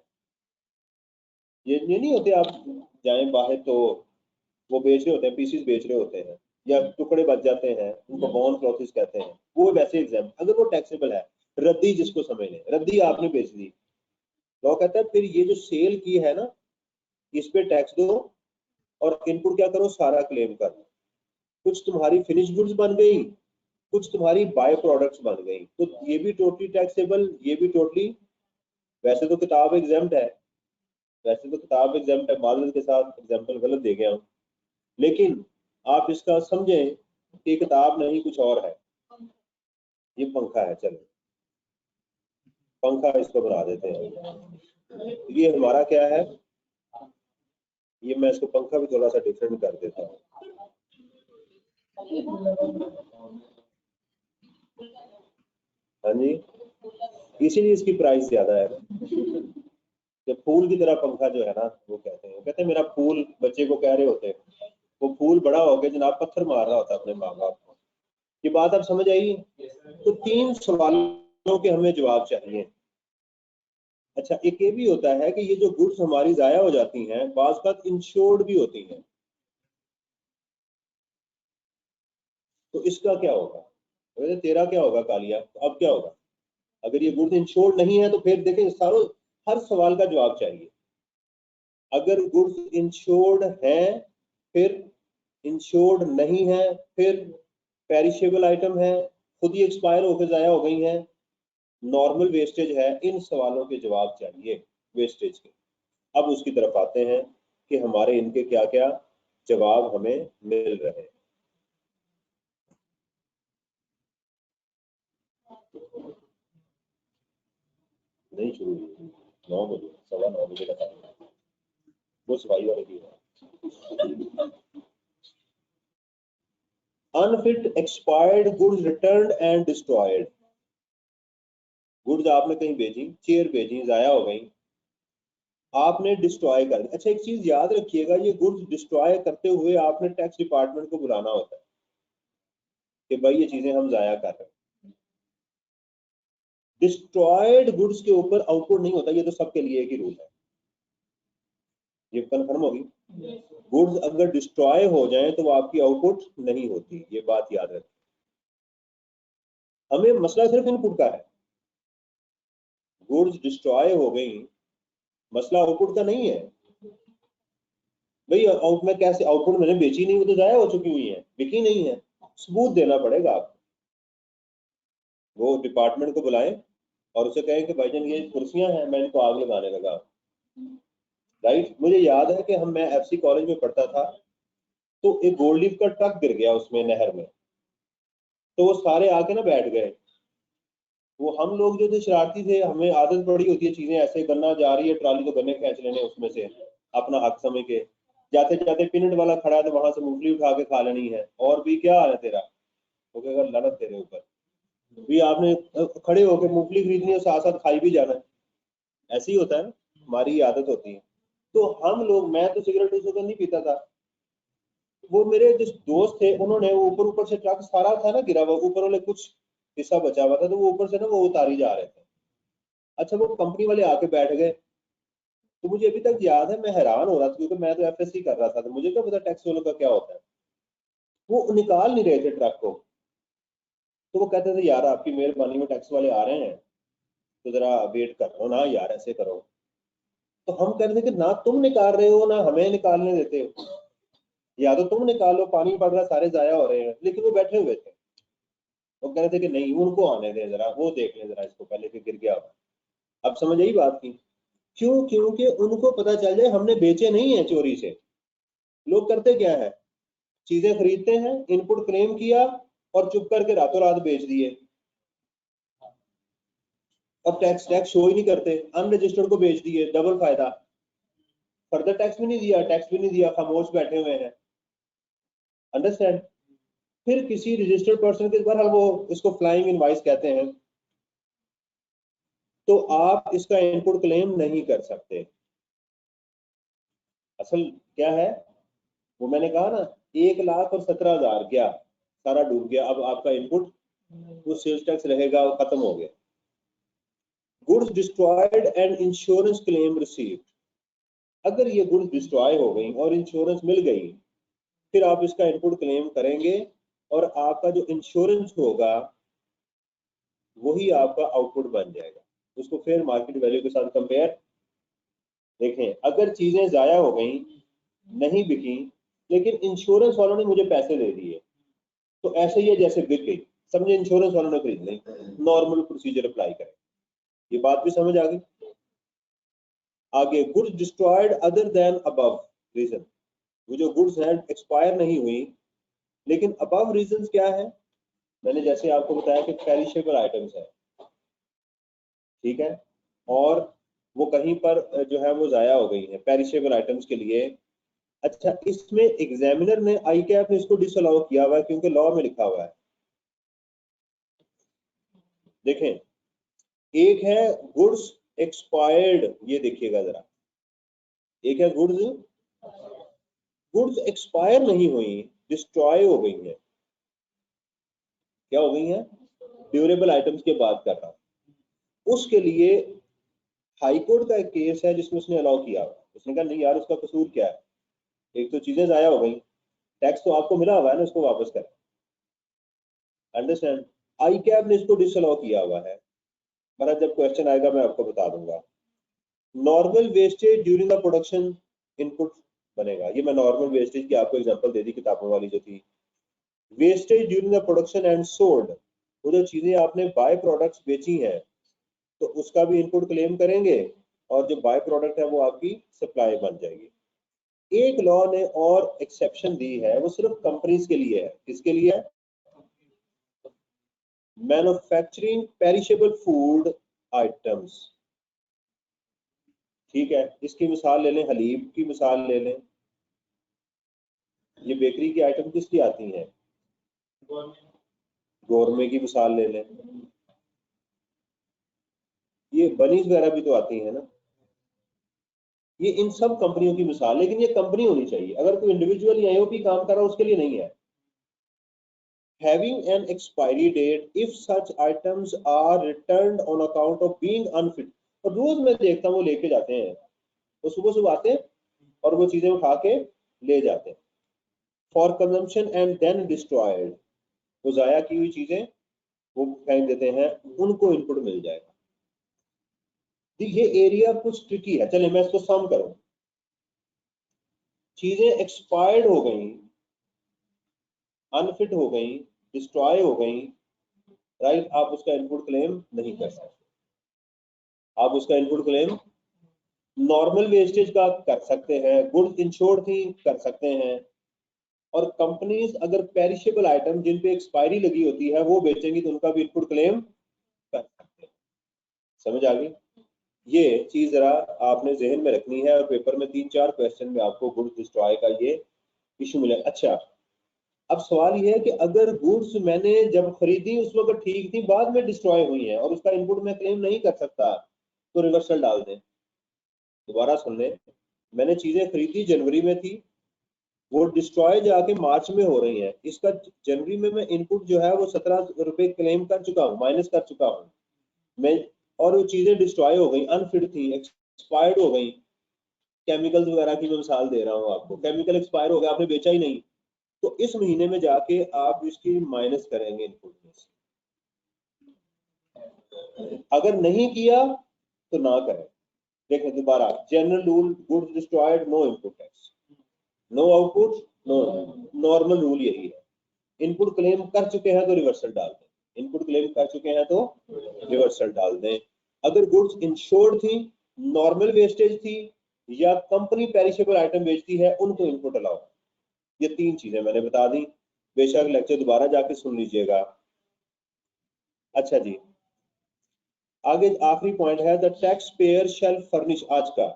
Speaker 2: ये नहीं होते, आप जाएं बाहर तो वो बेच रहे होते हैं, पीसीस बेच रहे होते हैं या टुकड़े बच जाते हैं, उनको वॉन क्लॉथेस कहते हैं, वो वैसे एग्जाम्प्ट, अगर वो टैक्सेबल है। रद्दी जिसको समझ लें, रद्दी आपने बेच दी, लॉ कहता है फिर ये जो सेल की है ना, इस पे टैक्स दो और इनपुट क्या करो, सारा क्लेम कर लो। कुछ तुम्हारी फिनिश गुड्स बन गई, कुछ तुम्हारी बाय प्रोडक्ट्स बन गई, तो ये भी टोटली टैक्सेबल, ये भी टोटली। वैसे तो किताब एग्जाम्प्ट है, वैसे तो किताब एग्जाम्प्ट है, मादरत के साथ एग्जाम्पल गलत दे गया हूँ, लेकिन आप इसका समझें कि किताब नहीं कुछ और है। ये पंखा है, चलो पंखा इसको बना देते हैं। ये हमारा क्या है, ये मैं इसको पंखा भी थोड़ा सा डिफरेंट कर देता हूँ। हाँ जी, इसीलिए इसकी प्राइस ज्यादा है। जब फूल की तरह पंखा जो है ना, वो कहते हैं मेरा फूल, बच्चे को कह रहे होते हैं, वो फूल बड़ा हो गया जनाब पत्थर मार रहा होता है अपने माँ बाप को। ये बात आप समझ आई? तो 3 सवालों के हमें जवाब चाहिए। अच्छा, एक ये भी होता है कि ये जो गुड्स हमारी जाया हो जाती हैं, बाज़ बात इंश्योर्ड भी होती हैं, तो इसका क्या होगा? अरे तेरा क्या होगा कालिया, तो अब क्या होगा? अगर ये गुड्स इंश्योर्ड नहीं है तो फिर देखें सारों, हर सवाल का जवाब चाहिए। अगर गुड्स इंश्योर्ड है, फिर इंश्योर्ड नहीं है, फिर पेरिशेबल आइटम है, खुद ही एक्सपायर होकर जाया हो गई हैं, नॉर्मल वेस्टेज है, इन सवालों के जवाब चाहिए वेस्टेज के। अब उसकी तरफ आते हैं कि हमारे इनके क्या क्या जवाब हमें मिल रहे हैं। नहीं शुरू हुई, 9 बजे, 9:15 का टाइम है, वो सफाई वाले की है। Unfit expired goods returned and destroyed. Goods आपने कहीं भेजी, चेयर भेजी, जाया हो गई, आपने डिस्ट्रॉय कर दी। अच्छा, एक चीज याद रखिएगा, ये गुड्स डिस्ट्रॉय करते हुए आपने टैक्स डिपार्टमेंट को बुलाना होता है कि भाई ये चीजें हम जाया कर रहे हैं। डिस्ट्रॉयड गुड्स के ऊपर आउटपुट नहीं होता, ये तो सबके लिए एक ही रूल है, ये कंफर्म होगी। गुड्स अगर डिस्ट्रॉय हो जाए तो वो आपकी आउटपुट नहीं होती, ये बात याद रखें। हमें मसला सिर्फ इनपुट का है, गुड्स डिस्ट्रॉय हो गई, मसला आउटपुट का नहीं है। भाई आउट में कैसे, आउटपुट मैंने बेची नहीं, वो तो जाया हो चुकी हुई है, बिकी नहीं है, सबूत देना पड़ेगा आपको। वो डिपार्टमेंट को बुलाएं और उसे कहें कि भाईजान ये कुर्सियां हैं, मैं इनको आग लगाने लगा। राइट, मुझे याद है कि मैं एफसी कॉलेज में पढ़ता था, तो एक गोल्ड लीफ का ट्रक गिर गया उसमें नहर में, तो वो सारे आके ना बैठ गए। वो हम लोग जो थे शरारती थे, हमें आदत पड़ी होती है चीजें ऐसे, गन्ना जा रही है ट्राली तो गन्ने खींच लेने उसमें से, अपना हक समझ के, जाते जाते पिनट वाला खड़ा है तो वहां से मूंगफली उठा के खा लेनी है, और भी क्या है तेरा, वो कहेगा लड़त तेरे ऊपर भी, आपने खड़े होकर मूंगफली खरीदनी है, साथ साथ खाई भी जाना है। ऐसे ही होता है ना, हमारी आदत होती है। तो हम लोग, मैं तो सिगरेट उस वक्त नहीं पीता था, वो मेरे जो दोस्त थे उन्होंने वो ऊपर ऊपर से ट्रक सारा था ना गिरा हुआ, ऊपर वाले कुछ हिस्सा बचा हुआ था, तो वो ऊपर से ना वो उतारी जा रहे थे। अच्छा, वो कंपनी वाले आके बैठ गए, तो मुझे अभी तक याद है, मैं हैरान हो रहा था क्योंकि मैं तो एफएससी कर रहा था, तो मुझे क्या पता टैक्स वालों का क्या होता है। वो निकाल नहीं रहे थे ट्रक को, तो वो कहते थे यार आपकी मेहरबानी में टैक्स वाले आ रहे हैं, तो जरा वेट कर लो ना यार, ऐसे करो। तो हम कह रहे थे कि ना तुम निकाल रहे हो ना हमें निकालने देते हो, या तो तुम निकालो, पानी पड़ रहा, सारे जाया हो रहे हैं, लेकिन वो बैठे हुए थे। वो कह रहे थे कि नहीं उनको आने दें जरा, वो देख लें जरा इसको पहले कि गिर गया। अब समझ आई बात की? क्यों? क्योंकि उनको पता चल जाए हमने बेचे नहीं है चोरी से। लोग करते क्या है, चीजें खरीदते हैं, इनपुट क्लेम किया और चुप करके रातों रात बेच दिए, और टैक्स टैक्स शो ही नहीं करते, अनरजिस्टर्ड को बेच दिए, डबल फायदा, फर्दर टैक्स भी नहीं दिया, टैक्स भी नहीं दिया, खामोश बैठे हुए हैं। अंडरस्टैंड? फिर किसी रजिस्टर्ड पर्सन के बहरहाल वो इसको फ्लाइंग इनवॉइस कहते हैं, तो आप इसका इनपुट क्लेम नहीं कर सकते। असल क्या है, वो मैंने कहा ना, 1,17,000 क्या सारा डूब गया, अब आपका इनपुट वो सेल्स टैक्स रहेगा, वो खत्म हो गया। Goods destroyed and insurance claim received, अगर ये गुड्स डिस्ट्रॉय हो गई और इंश्योरेंस मिल गई, फिर आप इसका इनपुट क्लेम करेंगे, और आपका जो इंश्योरेंस होगा वही आपका आउटपुट बन जाएगा। उसको फिर मार्केट वैल्यू के साथ कंपेयर। देखें, अगर चीजें जाया हो गई, नहीं बिकी, लेकिन इंश्योरेंस वालों ने मुझे पैसे दे दिए, तो ऐसे ही है जैसे बिक गई, समझे, इंश्योरेंस वालों ने खरीद ली, नॉर्मल प्रोसीजर अप्लाई करें। ये बात भी समझ आ गई। आगे, goods destroyed other than above reason, वो जो गुड्स हैं एक्सपायर नहीं हुई, लेकिन अबव रीजन क्या है, मैंने जैसे आपको बताया कि पेरिशेबल आइटम्स है, ठीक है, और वो कहीं पर जो है वो जाया हो गई है पेरिशेबल आइटम्स के लिए। अच्छा, इसमें एग्जामिनर ने ICAP ने इसको डिसअलाउ किया हुआ है क्योंकि लॉ में लिखा हुआ है। देखें, एक है गुड्स एक्सपायर्ड, ये देखिएगा जरा, एक है गुड्स एक्सपायर नहीं हुई, डिस्ट्रॉय हो गई है। क्या हो गई है? ड्यूरेबल आइटम्स की बात कर रहा हूं। उसके लिए हाई कोर्ट का एक केस है जिसमें उसने अलाउ किया हुआ, उसने कहा नहीं यार, उसका कसूर क्या है, एक तो चीजें जाया हो गई, टैक्स तो आपको मिला हुआ है ना, उसको वापस करें। अंडरस्टैंड? ICAP ने इसको डिसअलाउ किया हुआ है, पर जब क्वेश्चन आएगा मैं आपको बता दूंगा। Normal wastage during the production input बनेगा। ये मैं नॉर्मल वेस्टेज की आपको एग्जांपल दे दी किताबों वाली जो थी। Wastage during the production and sold, वो जो चीजें आपने बाय प्रोडक्ट्स बेची हैं तो उसका भी इनपुट क्लेम करेंगे, और जो बाय प्रोडक्ट है वो आपकी सप्लाई बन जाएगी। एक लॉ ने और एक्सेप्शन दी है, वो सिर्फ कंपनीज के लिए है। किसके लिए है? मैन्युफैक्चरिंग पेरिशेबल फूड आइटम्स, ठीक है। इसकी मिसाल ले लें, हलीब की मिसाल ले लें, ये बेकरी की आइटम किसकी आती हैं? गोरमे की मिसाल ले लें, ये बनीज वगैरह भी तो आती है ना, ये इन सब कंपनियों की मिसाल। लेकिन ये कंपनी होनी चाहिए, अगर कोई इंडिविजुअल या AOP काम कर रहा है उसके लिए नहीं है। Having an expiry date if such items are returned on account of being unfit, और रोज मैं देखता हूँ वो लेके जाते हैं, वो सुबह सुबह आते हैं और वो चीजें उठा के ले जाते हैं। For consumption and then destroyed, वो जाया की हुई चीजें वो फेंक देते हैं, उनको इनपुट मिल जाएगा। ये एरिया कुछ ट्रिकी है, चलिए मैं इसको सम करूं। चीजें एक्सपायर्ड हो गई, अनफिट हो गई, डिस्ट्रॉय हो गई, राइट, आप उसका इनपुट क्लेम नहीं कर सकते। आप उसका इनपुट क्लेम नॉर्मल वेस्टेज का कर सकते हैं, गुड्स इंश्योर्ड थी कर सकते हैं, और कंपनीज अगर पेरिशेबल आइटम जिन पे एक्सपायरी लगी होती है वो बेचेंगी तो उनका भी इनपुट क्लेम कर सकते हैं। समझ आ गई? ये चीज जरा आपने जहन में रखनी है, और पेपर में 3-4 क्वेश्चन में आपको गुड्स डिस्ट्रॉय का ये इशू मिलेगा। अच्छा, अब सवाल ये है कि अगर गुड्स मैंने जब खरीदी उस वक्त ठीक थी, बाद में डिस्ट्रॉय हुई है और उसका इनपुट मैं क्लेम नहीं कर सकता, तो रिवर्सल डाल दें। दोबारा सुन लें, मैंने चीजें खरीदी जनवरी में थी, वो डिस्ट्रॉय जाके मार्च में हो रही है, इसका जनवरी में मैं इनपुट जो है वो 17 रुपए क्लेम कर चुका हूँ, माइनस कर चुका हूँ मैं, और वो चीजें डिस्ट्रॉय हो गई, अनफिट थी, एक्सपायर्ड हो गई। केमिकल्स वगैरह की मैं मिसाल दे रहा हूँ आपको, केमिकल एक्सपायर हो गया, आपने बेचा ही नहीं, तो इस महीने में जाके आप इसकी माइनस करेंगे इनपुट में से। अगर नहीं किया तो ना करें। देखें दोबारा, general rule, goods destroyed no input tax, no output no, normal rule यही है। इनपुट क्लेम कर चुके हैं तो रिवर्सल डाल दें, इनपुट क्लेम कर चुके हैं तो रिवर्सल डाल दें। अगर गुड्स इंश्योर्ड थी, नॉर्मल वेस्टेज थी, या कंपनी पेरिशेबल आइटम बेचती है, उनको इनपुट अलाउ। ये 3 चीजें मैंने बता दी, बेशक लेक्चर दोबारा जाके सुन लीजिएगा। अच्छा जी, आगे आखिरी पॉइंट है, the tax payer shell furnish. आज का,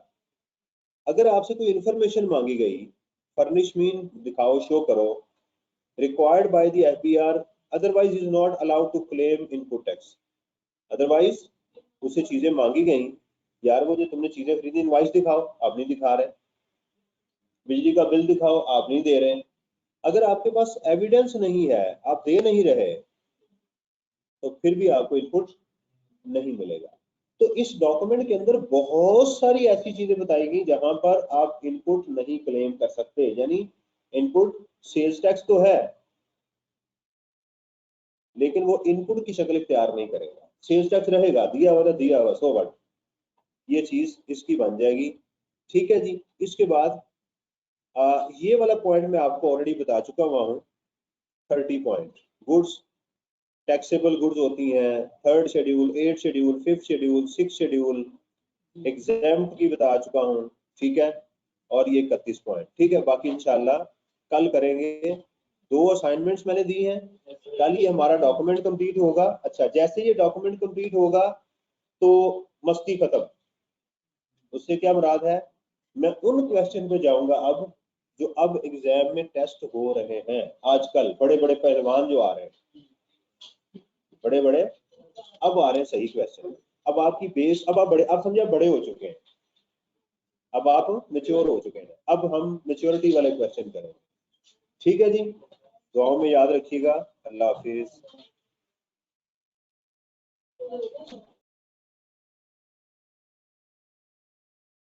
Speaker 2: अगर आपसे कोई इंफॉर्मेशन मांगी गई, फर्निश मीन दिखाओ, शो करो, required by the FBR, otherwise is not allowed to claim input tax। Otherwise उससे चीजें मांगी गई, यार वो जो तुमने चीजें खरीदी इनवाइस दिखाओ, आप नहीं दिखा रहे, बिजली का बिल दिखाओ, आप नहीं दे रहे, अगर आपके पास एविडेंस नहीं है, आप दे नहीं रहे, तो फिर भी आपको इनपुट नहीं मिलेगा। तो इस डॉक्यूमेंट के अंदर बहुत सारी ऐसी चीजें बताई गई जहां पर आप इनपुट नहीं क्लेम कर सकते। यानी इनपुट सेल्स टैक्स तो है, लेकिन वो इनपुट की शक्ल इख्तियार नहीं करेगा, सेल्स टैक्स रहेगा, दिया हुआ दिया हुआ, सो व्हाट, ये चीज इसकी बन जाएगी। ठीक है जी। इसके बाद ये वाला पॉइंट मैं आपको ऑलरेडी बता चुका हुआ हूँ, 30 पॉइंट, गुड्स टैक्सेबल गुड्स होती हैं, 3rd schedule, 8th schedule, 5th schedule, 6th schedule, exempt की बता चुका हूँ, ठीक है। और ये 31 पॉइंट, ठीक है। बाकी इंशाल्लाह कल करेंगे। 2 असाइनमेंट्स मैंने दी हैं, कल ही हमारा डॉक्यूमेंट कंप्लीट होगा। अच्छा, जैसे ये डॉक्यूमेंट कंप्लीट होगा तो मस्ती खत्म। उससे क्या मुराद है, मैं उन क्वेश्चन पे जाऊंगा अब जो अब एग्जाम में टेस्ट हो रहे हैं। आजकल बड़े बड़े पहलवान जो आ रहे हैं, बड़े बड़े अब आ रहे हैं सही क्वेश्चन। अब आपकी बेस, अब आप बड़े, अब समझे बड़े हो चुके हैं, अब आप मेच्योर हो चुके हैं। अब हम मेच्योरिटी वाले क्वेश्चन करेंगे, ठीक है जी। दुआओं में याद रखिएगा। अल्लाह हाफिज।